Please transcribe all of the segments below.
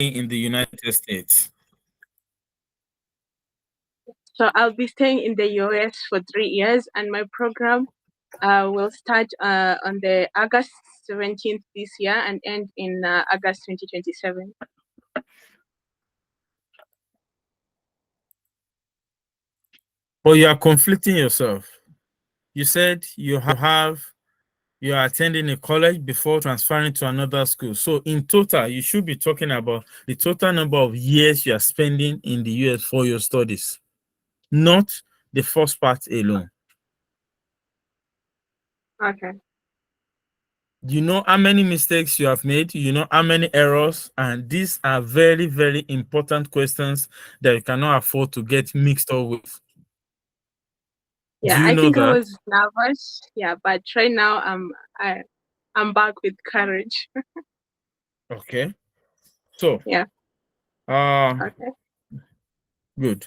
in the United States? So I'll be staying in the US for 3 years, and my program will start on the August 17th this year and end in August 2027. But you are conflicting yourself. You said you are attending a college before transferring to another school. So in total, you should be talking about the total number of years you are spending in the US for your studies, not the first part alone. Okay. You know how many mistakes you have made, you know how many errors, and these are very, very important questions that you cannot afford to get mixed up with. Do Yeah, you I know think I that? was nervous. Yeah, but right now I'm back with courage. Okay. So, Yeah. uh, Okay. good.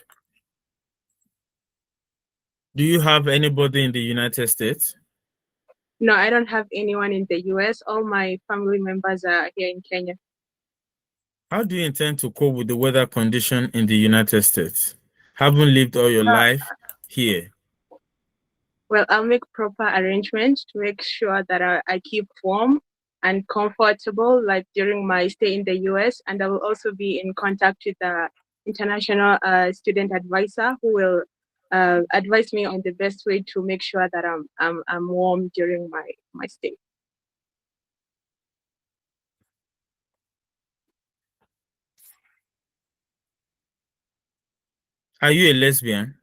Do you have anybody in the United States? No, I don't have anyone in the US. All my family members are here in Kenya. How do you intend to cope with the weather condition in the United States? Haven't lived all your Uh, life here. well, I'll make proper arrangements to make sure that I keep warm and comfortable, like during my stay in the US. And I will also be in contact with the international student advisor who will advise me on the best way to make sure that I'm warm during my stay. Are you a lesbian?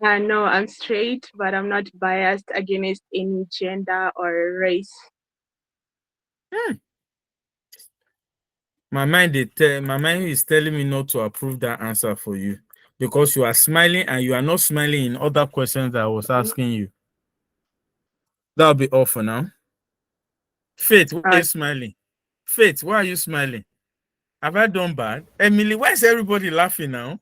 No, I'm straight, but I'm not biased against any gender or race. My mind is telling me not to approve that answer for you because you are smiling and you are not smiling in other questions that I was asking you. That'll be all for now. Faith, why are you smiling? Faith, why are you smiling? Have I done bad? Emily, why is everybody laughing now?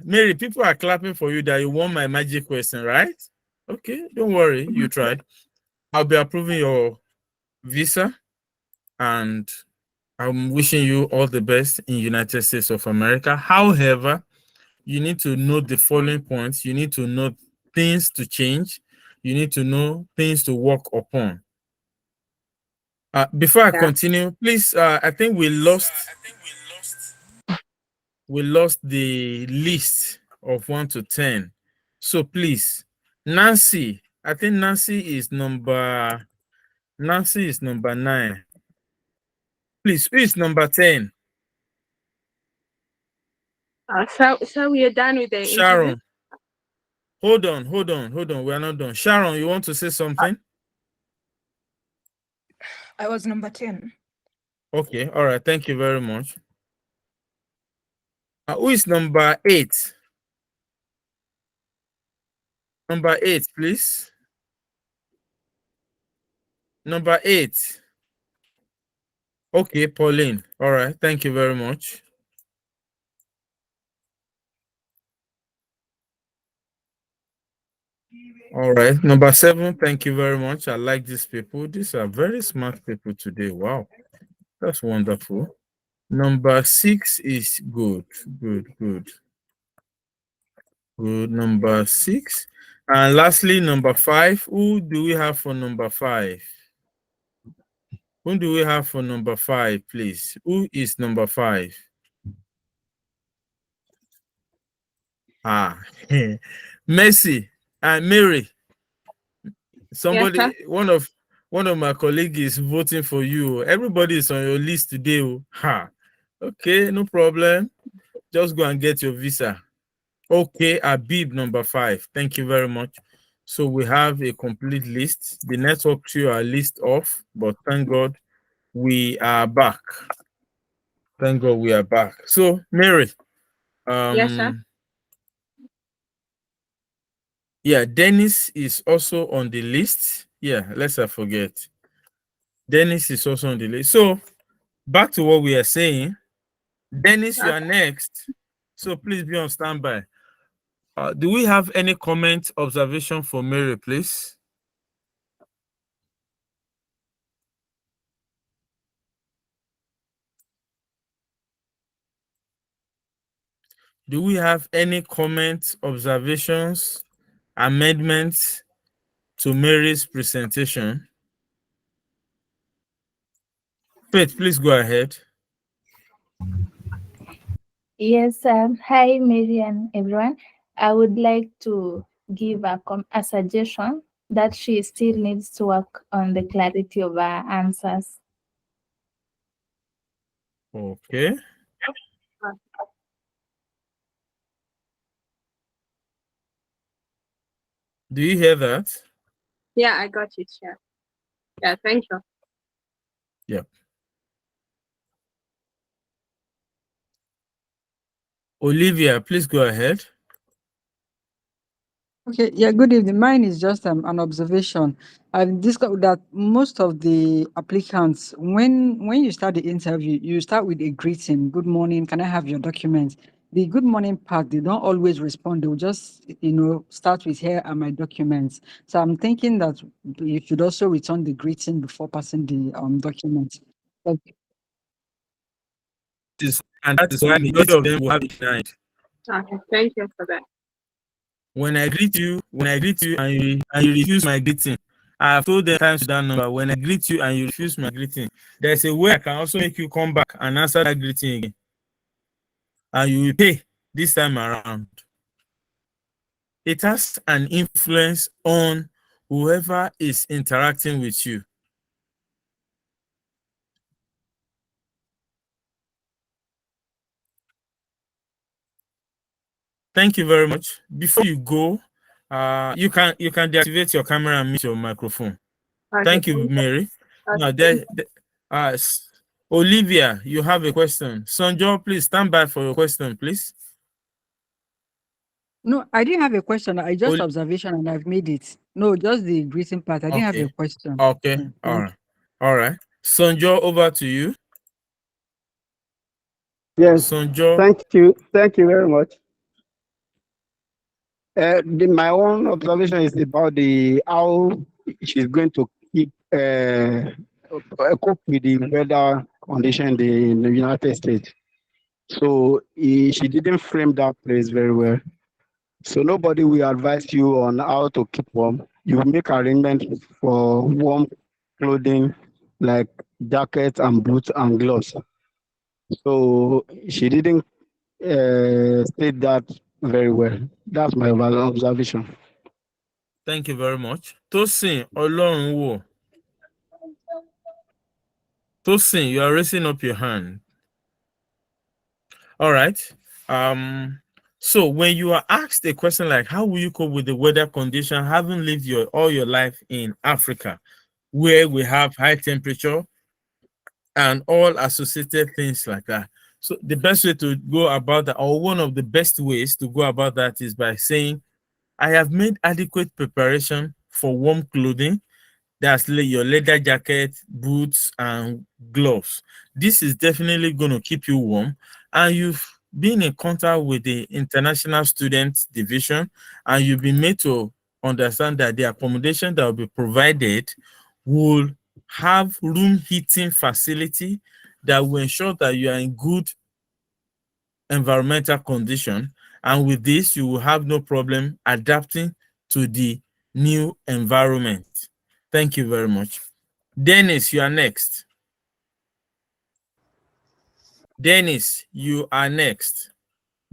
Mary, people are clapping for you that you won my magic question, right? Okay, don't worry, you tried. I'll be approving your visa and I'm wishing you all the best in United States of America. However, you need to know the following points. You need to know things to change. You need to know things to work upon. Before I continue, please, I think we lost the list of 1 to 10. So please, Nancy, I think Nancy is number 9. Please, who is number 10? So we are done with the interview. Sharon. Hold on. We are not done. Sharon, you want to say something? I was number 10. Okay, all right. Thank you very much. Who is number 8? Number 8, please. Number 8. Okay, Pauline. All right. Thank you very much. All right. Number 7. Thank you very much. I like these people. These are very smart people today. Wow. That's wonderful. Number 6 is good. Good. Number 6. And lastly, number 5. Who do we have for number 5? Who do we have for number 5, please? Who is number 5? Mercy and Mary. Somebody, Yes, one of my colleagues is voting for you. Everybody is on your list today. Okay, no problem. Just go and get your visa. Okay, Abib number 5. Thank you very much. So we have a complete list. The network threw our list off, but thank God we are back. Thank God we are back. So Mary, yes, sir. yeah, Dennis is also on the list. Yeah, let's not forget. Dennis is also on the list. So back to what we are saying. Dennis, you are next. So please be on standby. Do we have any comment, observation for Mary, please? Do we have any comments, observations, amendments to Mary's presentation? Faith, please go ahead. Yes, hi, Mary and everyone. I would like to give a suggestion that she still needs to work on the clarity of her answers. Okay. Do you hear that? Yeah, I got it. Yeah. Yeah, thank you. Yep. Olivia, please go ahead. Okay, yeah, good evening. Mine is just an observation. I've discovered that most of the applicants, when you start the interview, you start with a greeting. Good morning. Can I have your documents? The good morning part, they don't always respond. They'll just, start with here are my documents. So I'm thinking that you should also return the greeting before passing the documents. Okay. And that is why majority of them will have it denied. Okay, thank you for that. When I greet you and you refuse my greeting, I have told them times that number. When I greet you and you refuse my greeting, there's a way I can also make you come back and answer that greeting again. And you will pay this time around. It has an influence on whoever is interacting with you. Thank you very much. Before you go, you can deactivate your camera and mute your microphone. Okay, Thank you, Mary. Now, Olivia, you have a question. Sonjo, please stand by for your question, please. No, I didn't have a question. I just observation and I've made it. No, just the greeting part. I didn't have a question. Okay. Yeah, All right. All right. Sonjo, over to you. Yes. Sonjo. Thank you. Thank you very much. My own observation is about the how she's going to keep cope with the weather condition in the United States. So she didn't frame that place very well. So nobody will advise you on how to keep warm. You make arrangements for warm clothing like jackets and boots and gloves. So she didn't state that very well. That's my observation. Thank you very much. Tosin Olorunwo. Tosin, you are raising up your hand. All right. So when you are asked a question like, how will you cope with the weather condition, having lived all your life in Africa, where we have high temperature and all associated things like that? So the best way to go about that, or one of the best ways to go about that, is by saying, I have made adequate preparation for warm clothing. That's your leather jacket, boots, and gloves. This is definitely going to keep you warm. And you've been in contact with the International Student Division, and you've been made to understand that the accommodation that will be provided will have room heating facility that will ensure that you are in good environmental condition. And with this, you will have no problem adapting to the new environment. Thank you very much. Dennis, you are next. Dennis, you are next.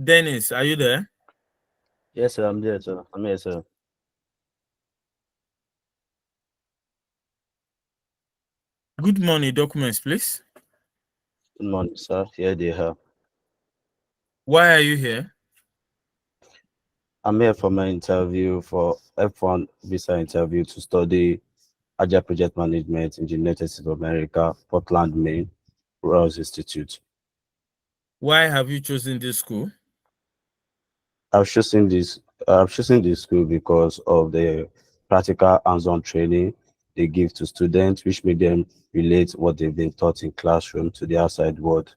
Dennis, are you there? Yes, sir, I'm there, sir. I'm here, sir. Good morning. Documents, please. Good morning, sir. Here they are. Why are you here? I'm here for my interview for F1 visa interview to study Agile Project Management in the United States of America, Portland, Maine, Royals Institute. Why have you chosen this school? I've chosen this school because of the practical hands-on training they give to students, which make them relate what they've been taught in classroom to the outside world.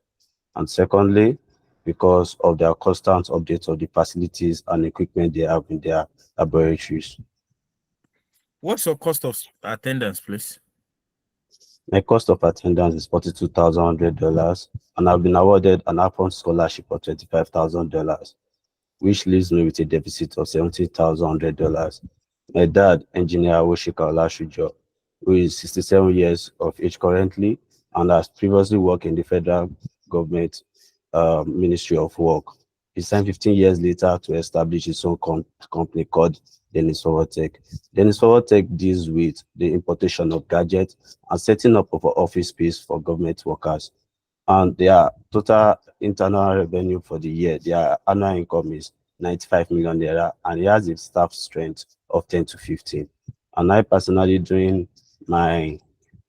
And secondly, because of their constant updates of the facilities and equipment they have in their laboratories. What's your cost of attendance, please? My cost of attendance is $42,100, and I've been awarded an upfront scholarship of $25,000. which leaves me with a deficit of $70,100. My dad, Engineer Awoshika Olashujo, who is 67 years of age currently and has previously worked in the federal government Ministry of Work. He signed 15 years later to establish his own company called Dennis Forward Tech. Dennis Forward Tech deals with the importation of gadgets and setting up of office space for government workers. And their total internal revenue for the year, their annual income is 95 million naira, and he has a staff strength of 10 to 15. And I personally, during my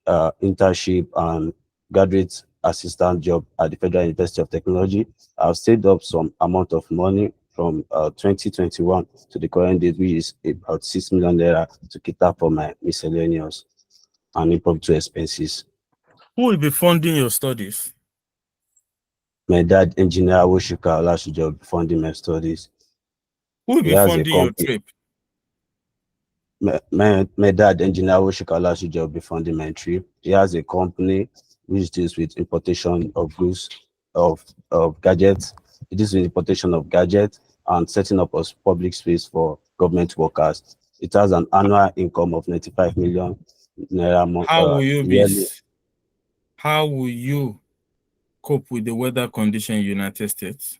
internship and graduate assistant job at the Federal University of Technology, I've saved up some amount of money from 2021 to the current date, which is about 6 million naira to cater for my miscellaneous and impromptu expenses. Who will be funding your studies? My dad, Engineer Awoshika Olashujo, will be funding my studies. Who will He be has a funding your company. trip? My dad, Engineer Awoshika Olashujo, will be funding my trip. He has a company which deals with importation of goods, of gadgets. It deals with importation of gadgets and setting up a public space for government workers. It has an annual income of 95 million naira yearly. How will you cope with the weather condition in the United States?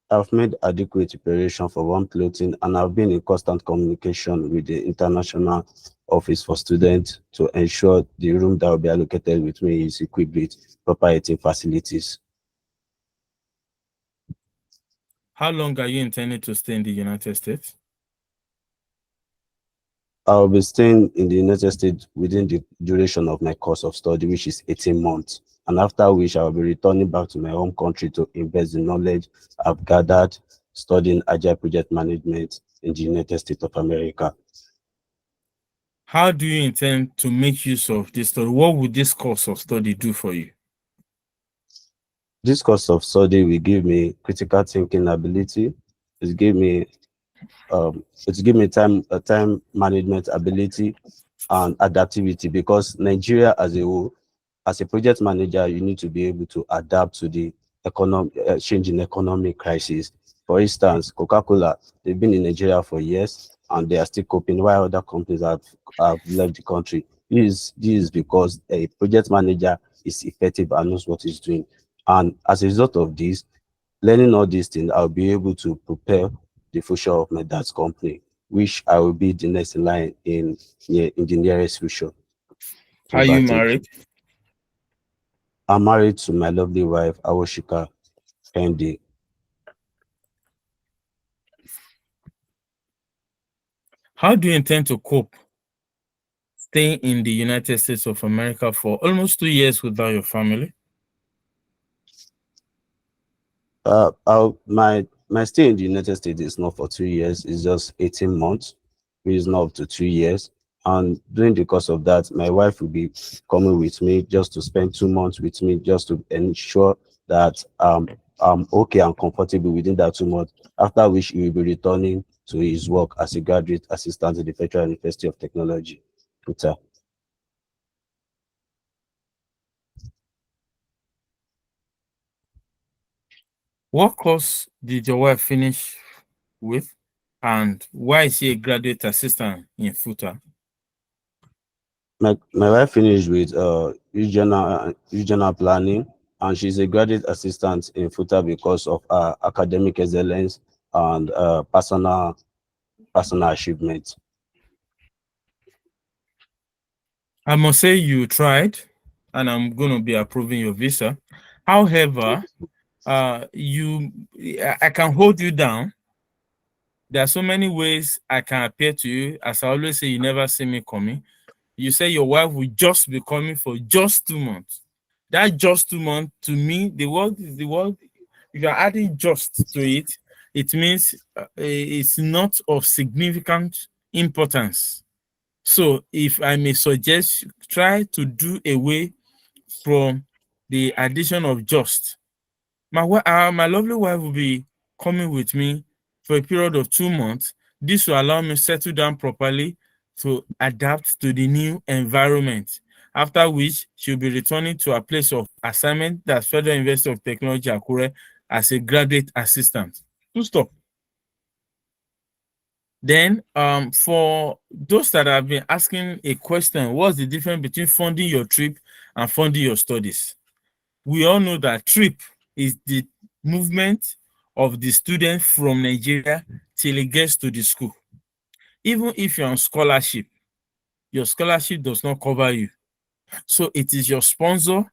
I've made adequate preparation for warm clothing, and I've been in constant communication with the International Office for Students to ensure the room that will be allocated with me is equipped with proper eating facilities. How long are you intending to stay in the United States? I'll be staying in the United States within the duration of my course of study, which is 18 months. And after which I'll be returning back to my home country to invest the knowledge I've gathered studying Agile Project Management in the United States of America. How do you intend to make use of this study? What would this course of study do for you? This course of study will give me critical thinking ability. It give me time management ability and adaptivity, because Nigeria as a whole, as a project manager, you need to be able to adapt to the changing economic crisis. For instance, Coca-Cola, they've been in Nigeria for years and they are still coping while other companies have left the country. This is because a project manager is effective and knows what he's doing. And as a result of this, learning all these things, I'll be able to prepare the future of my dad's company, which I will be the next in line in the nearest future. Are you married? I'm married to my lovely wife, Awoshika Kendi. How do you intend to cope staying in the United States of America for almost 2 years without your family? My stay in the United States is not for 2 years, it's just 18 months, which is not up to 2 years. And during the course of that, my wife will be coming with me just to spend 2 months with me, just to ensure that I'm okay and comfortable within that 2 months, after which he will be returning to his work as a graduate assistant at the Federal University of Technology. Peter. What course did your wife finish with, and why is she a graduate assistant in FUTA? My wife finished with regional planning, and she's a graduate assistant in FUTA because of her academic excellence and personal achievements. I must say you tried, and I'm going to be approving your visa. However, I can hold you down. There are so many ways I can appear to you. As I always say, you never see me coming. You say your wife will just be coming for just 2 months. That just 2 months, to me, the word is the word. If you're adding just to it, it means it's not of significant importance. So if I may suggest, try to do away from the addition of just. My lovely wife will be coming with me for a period of 2 months. This will allow me to settle down properly to adapt to the new environment. After which, she'll be returning to a place of assignment, that's Federal University of Technology, Akure, as a graduate assistant. Full stop. Then, for those that have been asking a question, what's the difference between funding your trip and funding your studies? We all know that trip is the movement of the student from Nigeria till he gets to the school. Even if you're on scholarship, your scholarship does not cover you. So it is your sponsor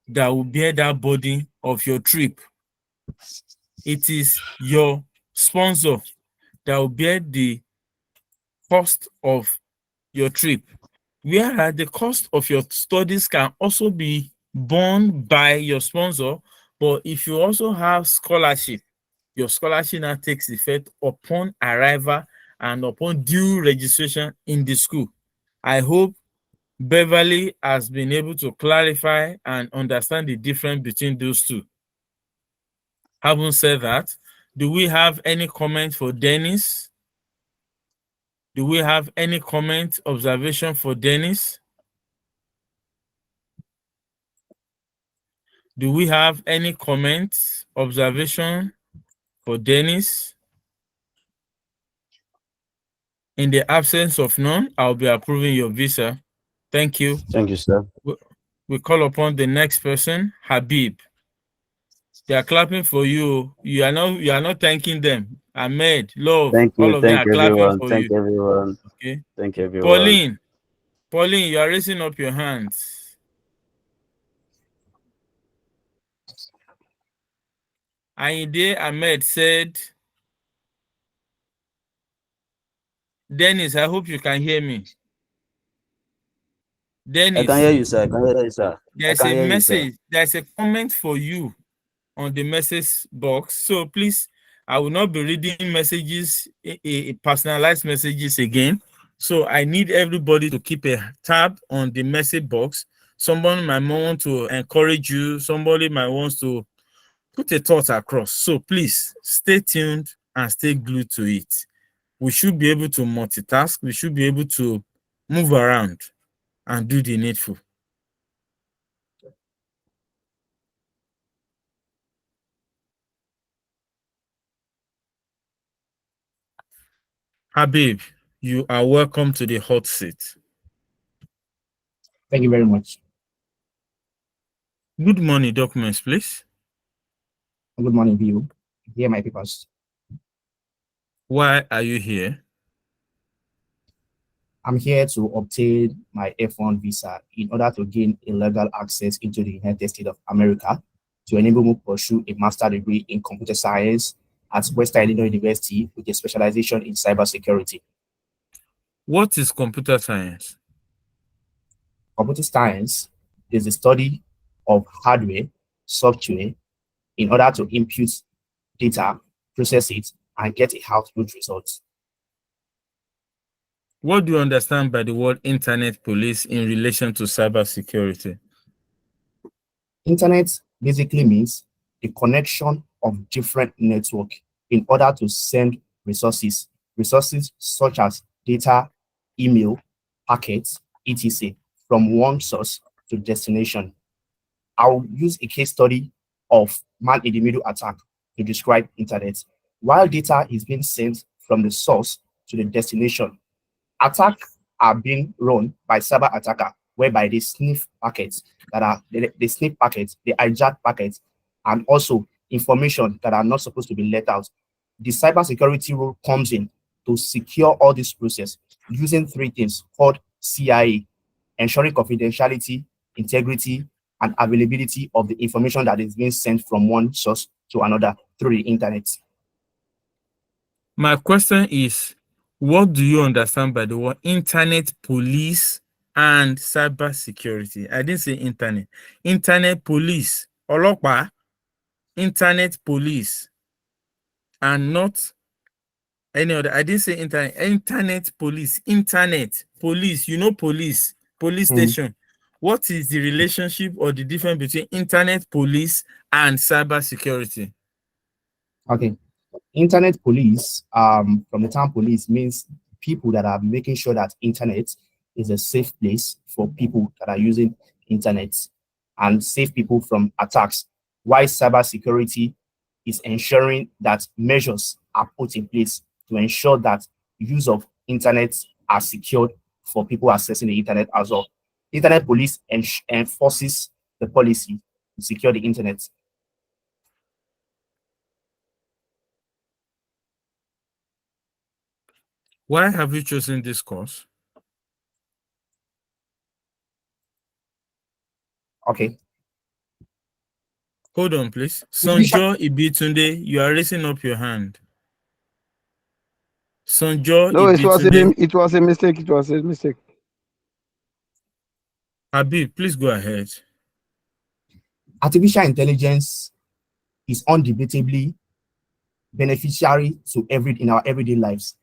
that will bear that burden of your trip. It is your sponsor that will bear the cost of your trip. Whereas the cost of your studies can also be borne by your sponsor, but if you also have scholarship, your scholarship now takes effect upon arrival and upon due registration in the school. I hope Beverly has been able to clarify and understand the difference between those two. Having said that, do we have any comment for Dennis? Do we have any comment, observation for Dennis? Do we have any comments, observation for Dennis? In the absence of none, I'll be approving your visa. Thank you. Thank you, sir. We call upon the next person, Habib. They are clapping for you. You are not thanking them. Ahmed, love, Thank all you. of them Thank are clapping everyone. for Thank you. everyone. Okay. Thank everyone. Pauline, you are raising up your hands. Ainde Ahmed said, Dennis, I hope you can hear me. Dennis, I can hear you, sir. I can hear you, sir. there's a message, there's a comment for you on the message box. So please, I will not be reading messages, personalized messages again. So I need everybody to keep a tab on the message box. Somebody might want to encourage you. Somebody might want to put a thought across. So please stay tuned and stay glued to it. We should be able to multitask. We should be able to move around and do the needful. Habib, you are welcome to the hot seat. Thank you very much. Good morning, documents, please. Good morning, view. Here are my papers. Why are you here? I'm here to obtain my F1 visa in order to gain illegal access into the United States of America to enable me to pursue a master's degree in computer science at Western Illinois University with a specialization in cybersecurity. What is computer science? Computer science is the study of hardware, software, in order to input data, process it, and get a output result. What do you understand by the word internet police in relation to cybersecurity? Internet basically means the connection of different networks in order to send resources such as data, email, packets, etc. from one source to destination. I'll use a case study of man-in-the-middle attack to describe internet. While data is being sent from the source to the destination, attacks are being run by cyber attacker, whereby they sniff packets they sniff packets, they hijack packets, and also information that are not supposed to be let out. The cybersecurity rule comes in to secure all this process using three things called CIA, ensuring confidentiality, integrity, and availability of the information that is being sent from one source to another through the internet. My question is, what do you understand by the word internet police and cybersecurity? I didn't say internet. Internet police, ọlọ́pàá, internet police, and not any other. I didn't say internet. Internet police, internet police. You know police station. What is the relationship or the difference between internet police and cybersecurity? Okay. Internet police, from the term police, means people that are making sure that internet is a safe place for people that are using internet and save people from attacks. While cybersecurity is ensuring that measures are put in place to ensure that use of internet are secured for people accessing the internet as well. Internet police enforces the policy to secure the internet. Why have you chosen this course? Okay. Hold on, please. Sonjo Ibitunde, you are raising up your hand. Sonjo No, Ibitunde. it was a mistake. It was a mistake. Habib, please go ahead. Artificial intelligence is undebatably beneficiary to in our everyday lives.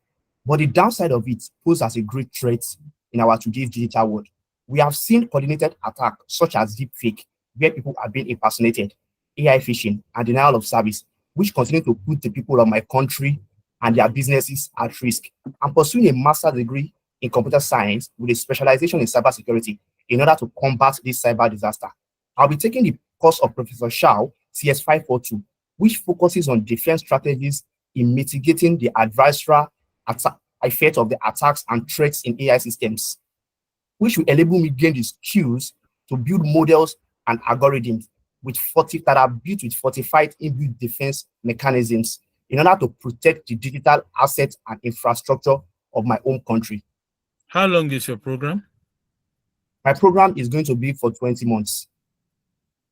But the downside of it poses as a great threat in our today's digital world. We have seen coordinated attacks such as deepfake, where people are being impersonated, AI phishing, and denial of service, which continue to put the people of my country and their businesses at risk. I'm pursuing a master's degree in computer science with a specialization in cybersecurity in order to combat this cyber disaster. I'll be taking the course of Professor Shao, CS542, which focuses on defense strategies in mitigating the adversarial effect of the attacks and threats in AI systems, which will enable me gain the skills to build models and algorithms that are built with fortified inbuilt defense mechanisms in order to protect the digital assets and infrastructure of my own country. How long is your program? My program is going to be for 20 months,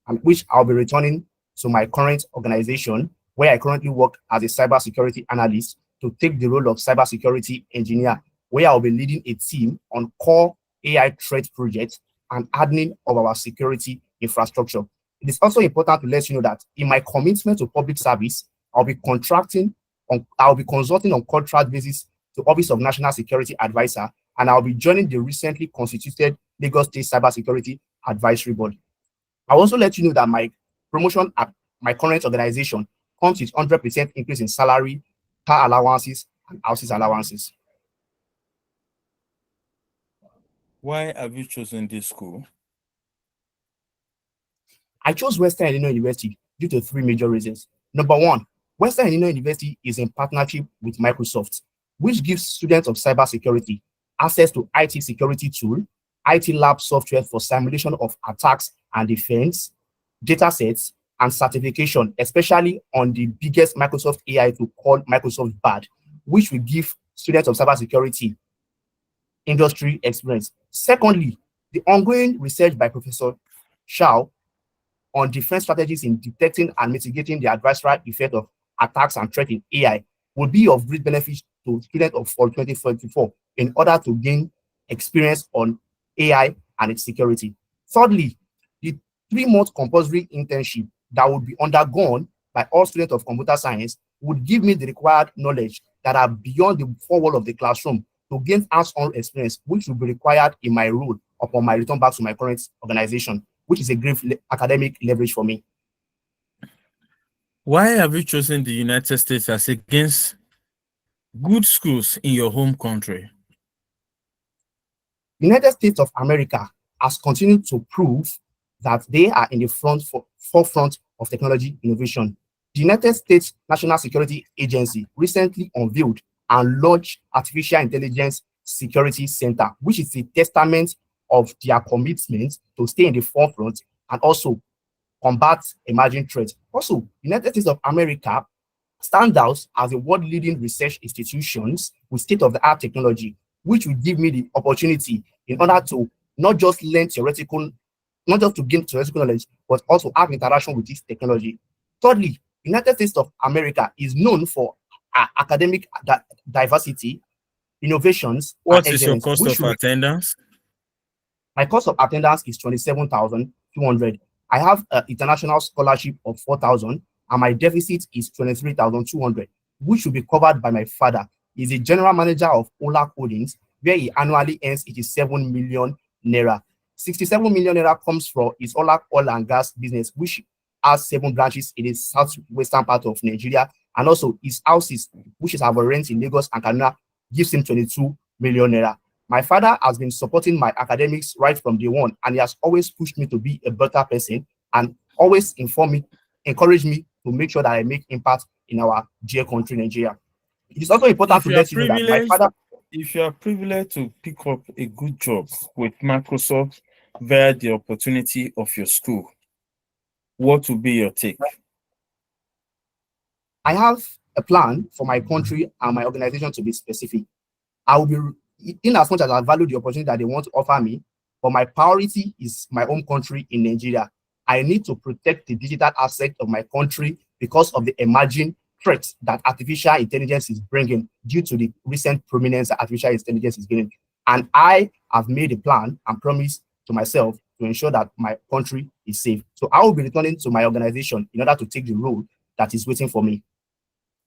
and which I'll be returning to my current organization, where I currently work as a cybersecurity analyst, to take the role of cybersecurity engineer, where I'll be leading a team on core AI threat projects and hardening of our security infrastructure. It is also important to let you know that in my commitment to public service, I'll be consulting on contract basis to Office of National Security Advisor, and I'll be joining the recently constituted Lagos State Cybersecurity Advisory Board. I'll also let you know that my promotion at my current organization comes with 100% increase in salary, car allowances, and houses allowances. Why have you chosen this school? I chose Western Illinois University due to 3 major reasons. Number one, Western Illinois University is in partnership with Microsoft, which gives students of cybersecurity access to IT security tool, IT lab software for simulation of attacks and defense, data sets, and certification, especially on the biggest Microsoft AI tool called Microsoft BAD, which will give students of cybersecurity industry experience. Secondly, the ongoing research by Professor Shao on defense strategies in detecting and mitigating the adversarial effect of attacks and threats in AI will be of great benefit to students of fall 2024 in order to gain experience on AI and its security. Thirdly, the 3-month compulsory internship that would be undergone by all students of computer science would give me the required knowledge that are beyond the 4 walls of the classroom to gain hands-on experience, which will be required in my role upon my return back to my current organization, which is a great academic leverage for me. Why have you chosen the United States as against good schools in your home country? The United States of America has continued to prove that they are in the forefront of technology innovation. The United States National Security Agency recently unveiled and launched Artificial Intelligence Security Center, which is a testament of their commitment to stay in the forefront and also combat emerging threats. Also, the United States of America stands out as a world-leading research institutions with state-of-the-art technology, which will give me the opportunity in order to not just to gain theoretical knowledge, but also have interaction with this technology. Thirdly, the United States of America is known for academic diversity, innovations, What and is your excellence. cost of attendance? My cost of attendance is 27,200. I have an international scholarship of 4,000, and my deficit is 23,200, which will be covered by my father. He's a general manager of Ola Holdings, where he annually earns 87 million naira. 67 million naira comes from his Ola oil and gas business, which has 7 branches in the southwestern part of Nigeria, and also his houses, which is our rent in Lagos and Kaduna, gives him 22 million naira. My father has been supporting my academics right from day one, and he has always pushed me to be a better person and always encouraged me to make sure that I make impact in our dear country, Nigeria. It is also important to let you know that my father. If you are privileged to pick up a good job with Microsoft via the opportunity of your school, what will be your take? I have a plan for my country and my organization, to be specific. I will be, in as much as I value the opportunity that they want to offer me, but my priority is my own country in Nigeria. I need to protect the digital aspect of my country because of the emerging threats that artificial intelligence is bringing due to the recent prominence that artificial intelligence is gaining. And I have made a plan and promised to myself to ensure that my country is safe. So I will be returning to my organization in order to take the role that is waiting for me.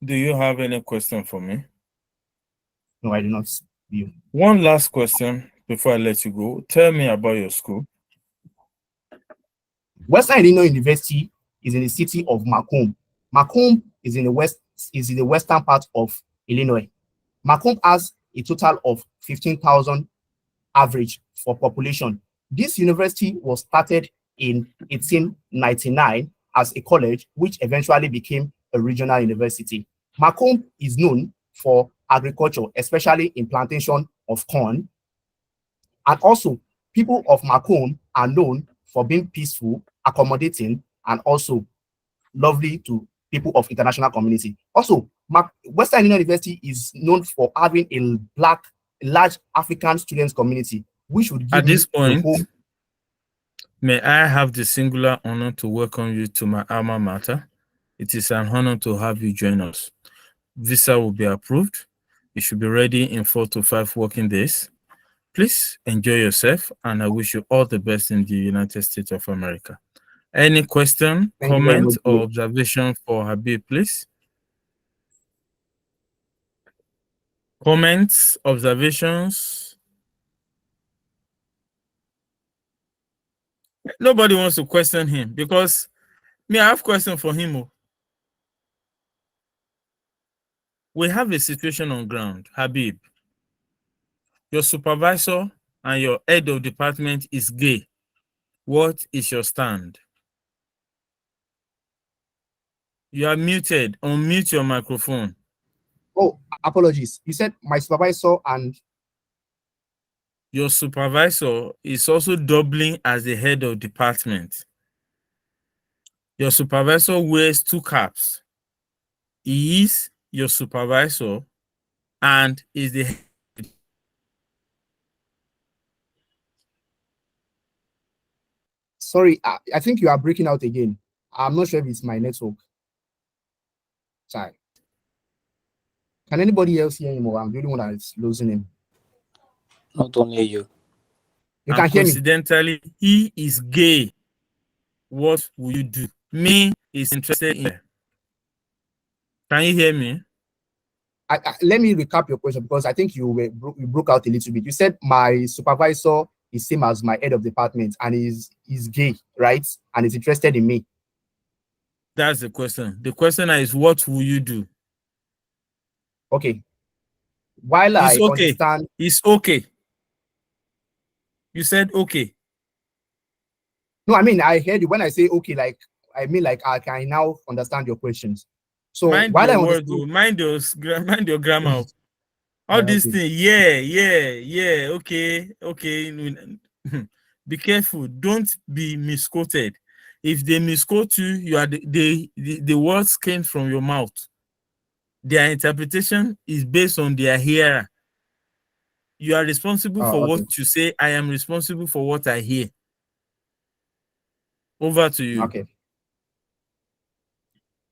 Do you have any question for me? No, I do not. You. One last question before I let you go. Tell me about your school. Western Illinois University is in the city of Macomb. Macomb is in the western part of Illinois. Macomb has a total of 15,000 average for population. This university was started in 1899 as a college, which eventually became a regional university. Macomb is known for agriculture, especially in plantation of corn. And also, people of Macomb are known for being peaceful, accommodating, and also lovely to people of international community. Also, Western Illinois University is known for having a large African students community, which would give At this point, home. May I have the singular honor to welcome you to my alma mater. It is an honor to have you join us. Visa will be approved. You should be ready in 4 to 5 working days. Please enjoy yourself, and I wish you all the best in the United States of America. Any question, comment, or observation for Habib, please? Comments, observations? Nobody wants to question him because me, I have question for him. We have a situation on ground, Habib. Your supervisor and your head of department is gay. What is your stand? You are muted. Unmute your microphone. Oh, apologies. You said my supervisor and... Your supervisor is also doubling as the head of department. Your supervisor wears 2 caps. He is your supervisor and is the... Sorry, I think you are breaking out again. I'm not sure if it's my network. Sorry. Can anybody else hear him, or I'm the only one that is losing him? Not only you. You can hear me. Coincidentally, he is gay. What will you do? Me is interested in... Can you hear me? Let me recap your question, because I think you broke out a little bit. You said my supervisor is same as my head of department and is gay, right? And is interested in me. That's the question. The question is, what will you do? Okay. While I understand... It's okay. You said okay. No, I mean, I heard you when I say okay, like, I mean, like, I can now understand your questions. So mind while your I word, mind your grammar. All these things, yeah, okay. Be careful. Don't be misquoted. If they misquote you, you are the words came from your mouth. Their interpretation is based on their hearer. You are responsible for what you say. I am responsible for what I hear. Over to you. Okay.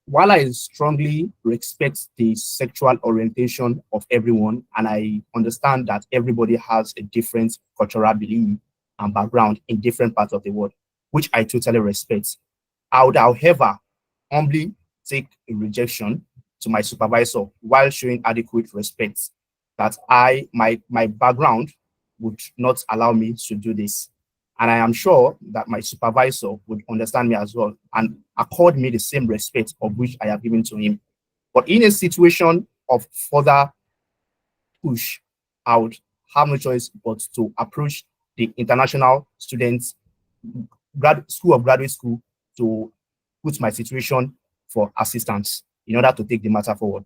While I strongly respect the sexual orientation of everyone, and I understand that everybody has a different cultural belief and background in different parts of the world, which I totally respect, I would, however, humbly take a rejection to my supervisor while showing adequate respect that my background would not allow me to do this. And I am sure that my supervisor would understand me as well and accord me the same respect of which I have given to him. But in a situation of further push, I would have no choice but to approach the International Students School of Graduate School to put my situation for assistance in order to take the matter forward.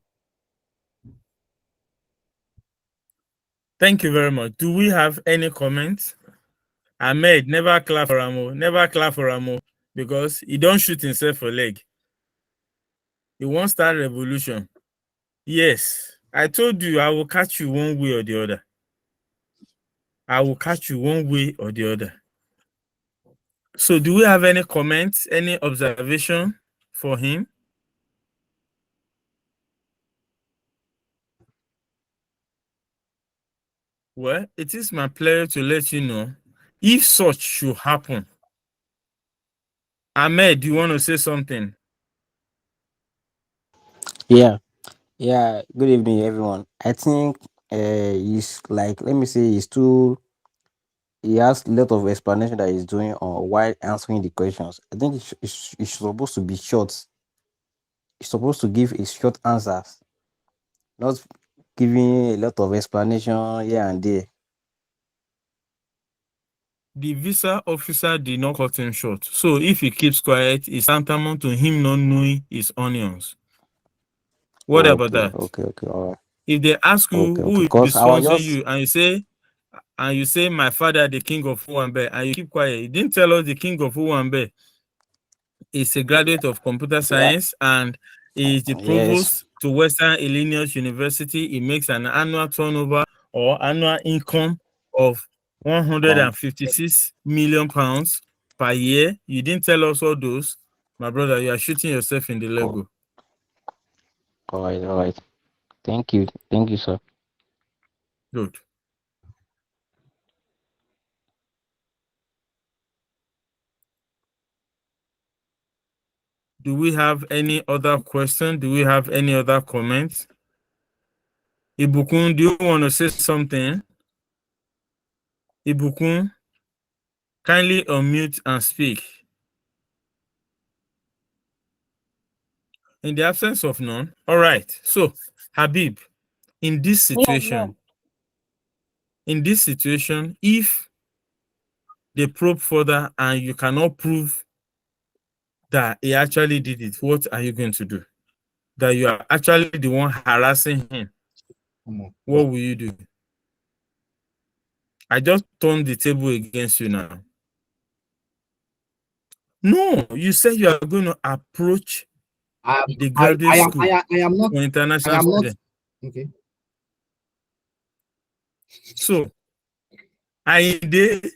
Thank you very much. Do we have any comments? Ahmed, never clap for Amo. Never clap for Amo because he don't shoot himself for leg. He won't start revolution. Yes, I told you I will catch you one way or the other. I will catch you one way or the other. So do we have any comments, any observation for him? Well, it is my pleasure to let you know if such should happen. Ahmed, do you want to say something? Yeah, yeah. Good evening, everyone. I think he's like, let me say, he's too. He has a lot of explanation that he's doing on why answering the questions. I think it's supposed to be short. It's supposed to give a short answers, not giving a lot of explanation here and there. The visa officer did not cut him short. So if he keeps quiet, it's tantamount to him not knowing his onions. What about that? Okay, all right. If they ask you Okay. who Because is I was sponsoring just you and you say my father, the king of Uwambe, and you keep quiet, you didn't tell us the king of Uwambe is a graduate of computer science and is the yes. provost to Western Illinois University. He makes an annual turnover or annual income of 156 million pounds per year. You didn't tell us all those. My brother, you are shooting yourself in the leg. All right. Thank you, sir. Good. Do we have any other question? Do we have any other comments? Ibukun, do you want to say something? Ibukun, kindly unmute and speak. In the absence of none. All right. So, Habib, in this situation, if they probe further and you cannot prove that he actually did it, what are you going to do? That you are actually the one harassing him. What will you do? I just turned the table against you now. No, you said you are going to approach the graduate school I am not. for international I am not. students. Okay. So, the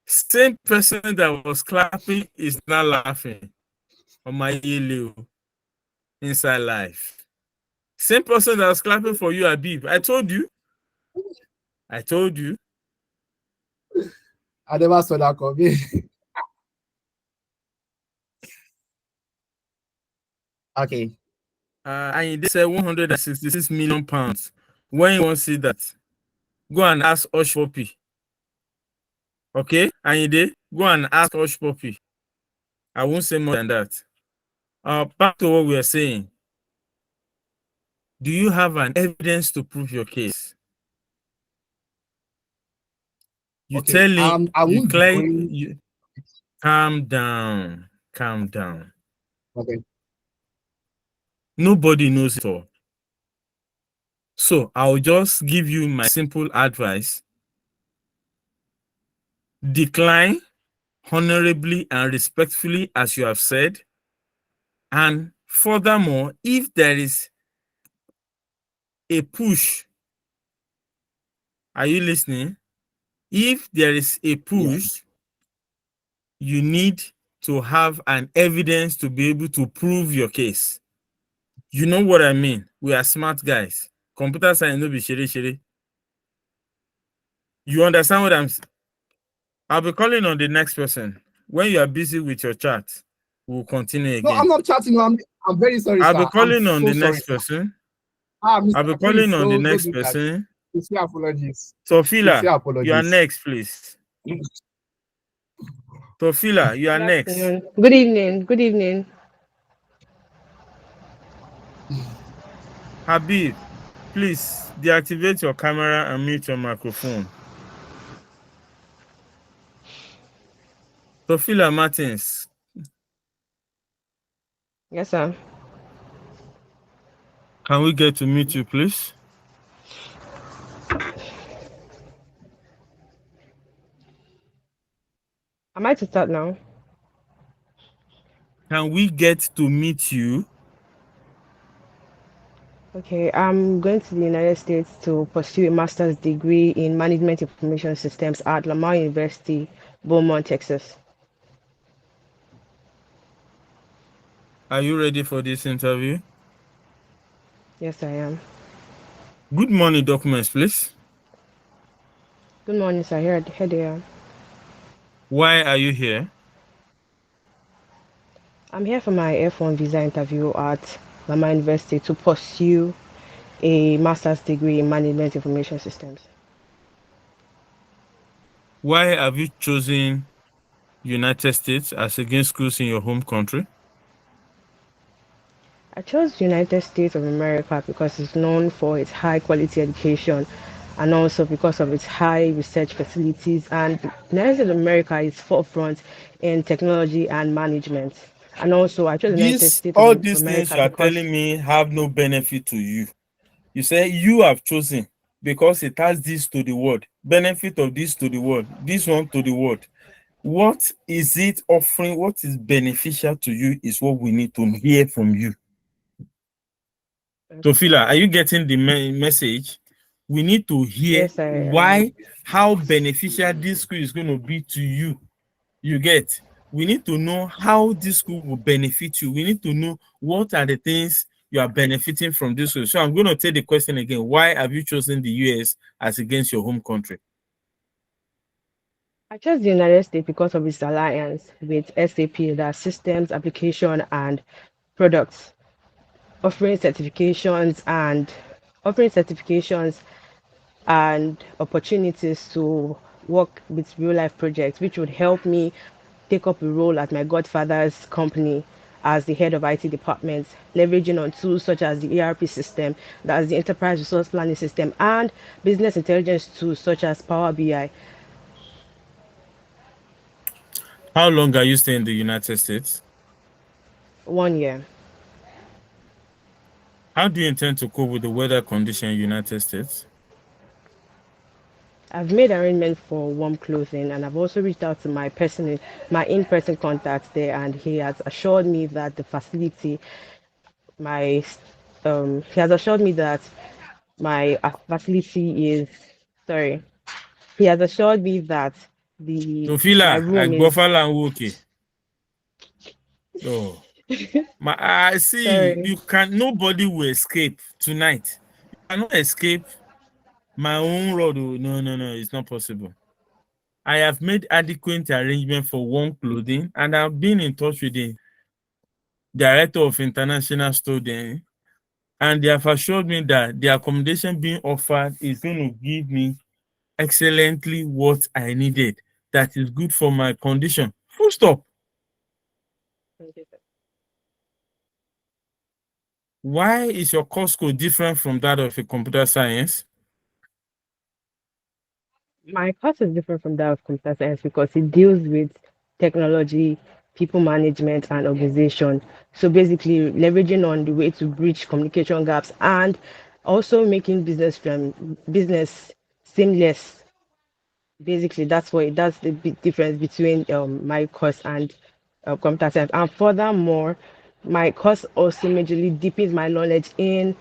same person that was clapping is now laughing on my yellow inside life. Same person that was clapping for you, Habib. I told you. I never saw that coming. Okay. And they said 166 million pounds. When you want to see that, go and ask Osh Poppy. Okay? And they go and ask Osh Poppy. I won't say more than that. Back to what we are saying. Do you have an evidence to prove your case? You Okay. tell him, I you won't claim, bring. calm down. Calm down. Okay. Nobody knows it all. So I'll just give you my simple advice. Decline honorably and respectfully, as you have said. And furthermore, if there is a push, are you listening? If there is a push, you need to have an evidence to be able to prove your case. You know what I mean? We are smart guys. Computer science no be shere. You understand what I'm saying? I'll be calling on the next person. When you are busy with your chat, we'll continue again. No, I'm not chatting. I'm very sorry, I'll sir. be calling on the sorry, next person. Mr. I'll be calling on the next person. Sincere apologies. Sofila, you are next, please. Sofila, you are next. Good evening. Good evening. Habib, please deactivate your camera and mute your microphone. Sofila Martins. Yes, sir. Can we get to meet you, please? Am I to start now? Can we get to meet you? Okay, I'm going to the United States to pursue a master's degree in management information systems at Lamar University, Beaumont, Texas. Are you ready for this interview? Yes, I am. Good morning, documents, please. Good morning, sir. Here they are. Why are you here? I'm here for my F1 visa interview at Lamar University to pursue a master's degree in management information systems. Why have you chosen United States as against schools in your home country? I chose United States of America because it's known for its high quality education and also because of its high research facilities, and United States of America is forefront in technology and management. And also I chose United States All of these things America you are because telling me have no benefit to you. You say you have chosen because it has this to the world, benefit of this to the world, this one to the world. What is it offering? What is beneficial to you is what we need to hear from you. Tofila, are you getting the message? We need to hear yes, I why, how beneficial this school is going to be to you. You get? We need to know how this school will benefit you. We need to know what are the things you are benefiting from this school. So I'm going to take the question again. Why have you chosen the US as against your home country? I chose the United States because of its alliance with SAP, the systems, application, and products, offering certifications and offering certifications and opportunities to work with real life projects, which would help me take up a role at my godfather's company as the head of IT department, leveraging on tools such as the ERP system, that's the enterprise resource planning system, and business intelligence tools such as Power BI. How long are you staying in the United States? 1 year. How do you intend to cope with the weather condition in the United States? I've made arrangements for warm clothing, and I've also reached out to my in-person contacts there, and he has assured me that the facility, my, he has assured me that my facility is, sorry, he has assured me that my Tofila, I room go is, for okay. Oh, I see. sorry, You can. Nobody will escape tonight. You cannot escape my own road. No, no, no. It's not possible. I have made adequate arrangement for warm clothing, and I've been in touch with the director of international students, and they have assured me that the accommodation being offered is going to give me excellently what I needed. That is good for my condition. Full stop. Why is your course code different from that of a computer science? my course is different from that of computer science because it deals with technology, people management, and organization. So basically, leveraging on the way to bridge communication gaps and also making business seamless. Basically, that's the big difference between my course and computer science. And furthermore, my course also majorly deepens my knowledge in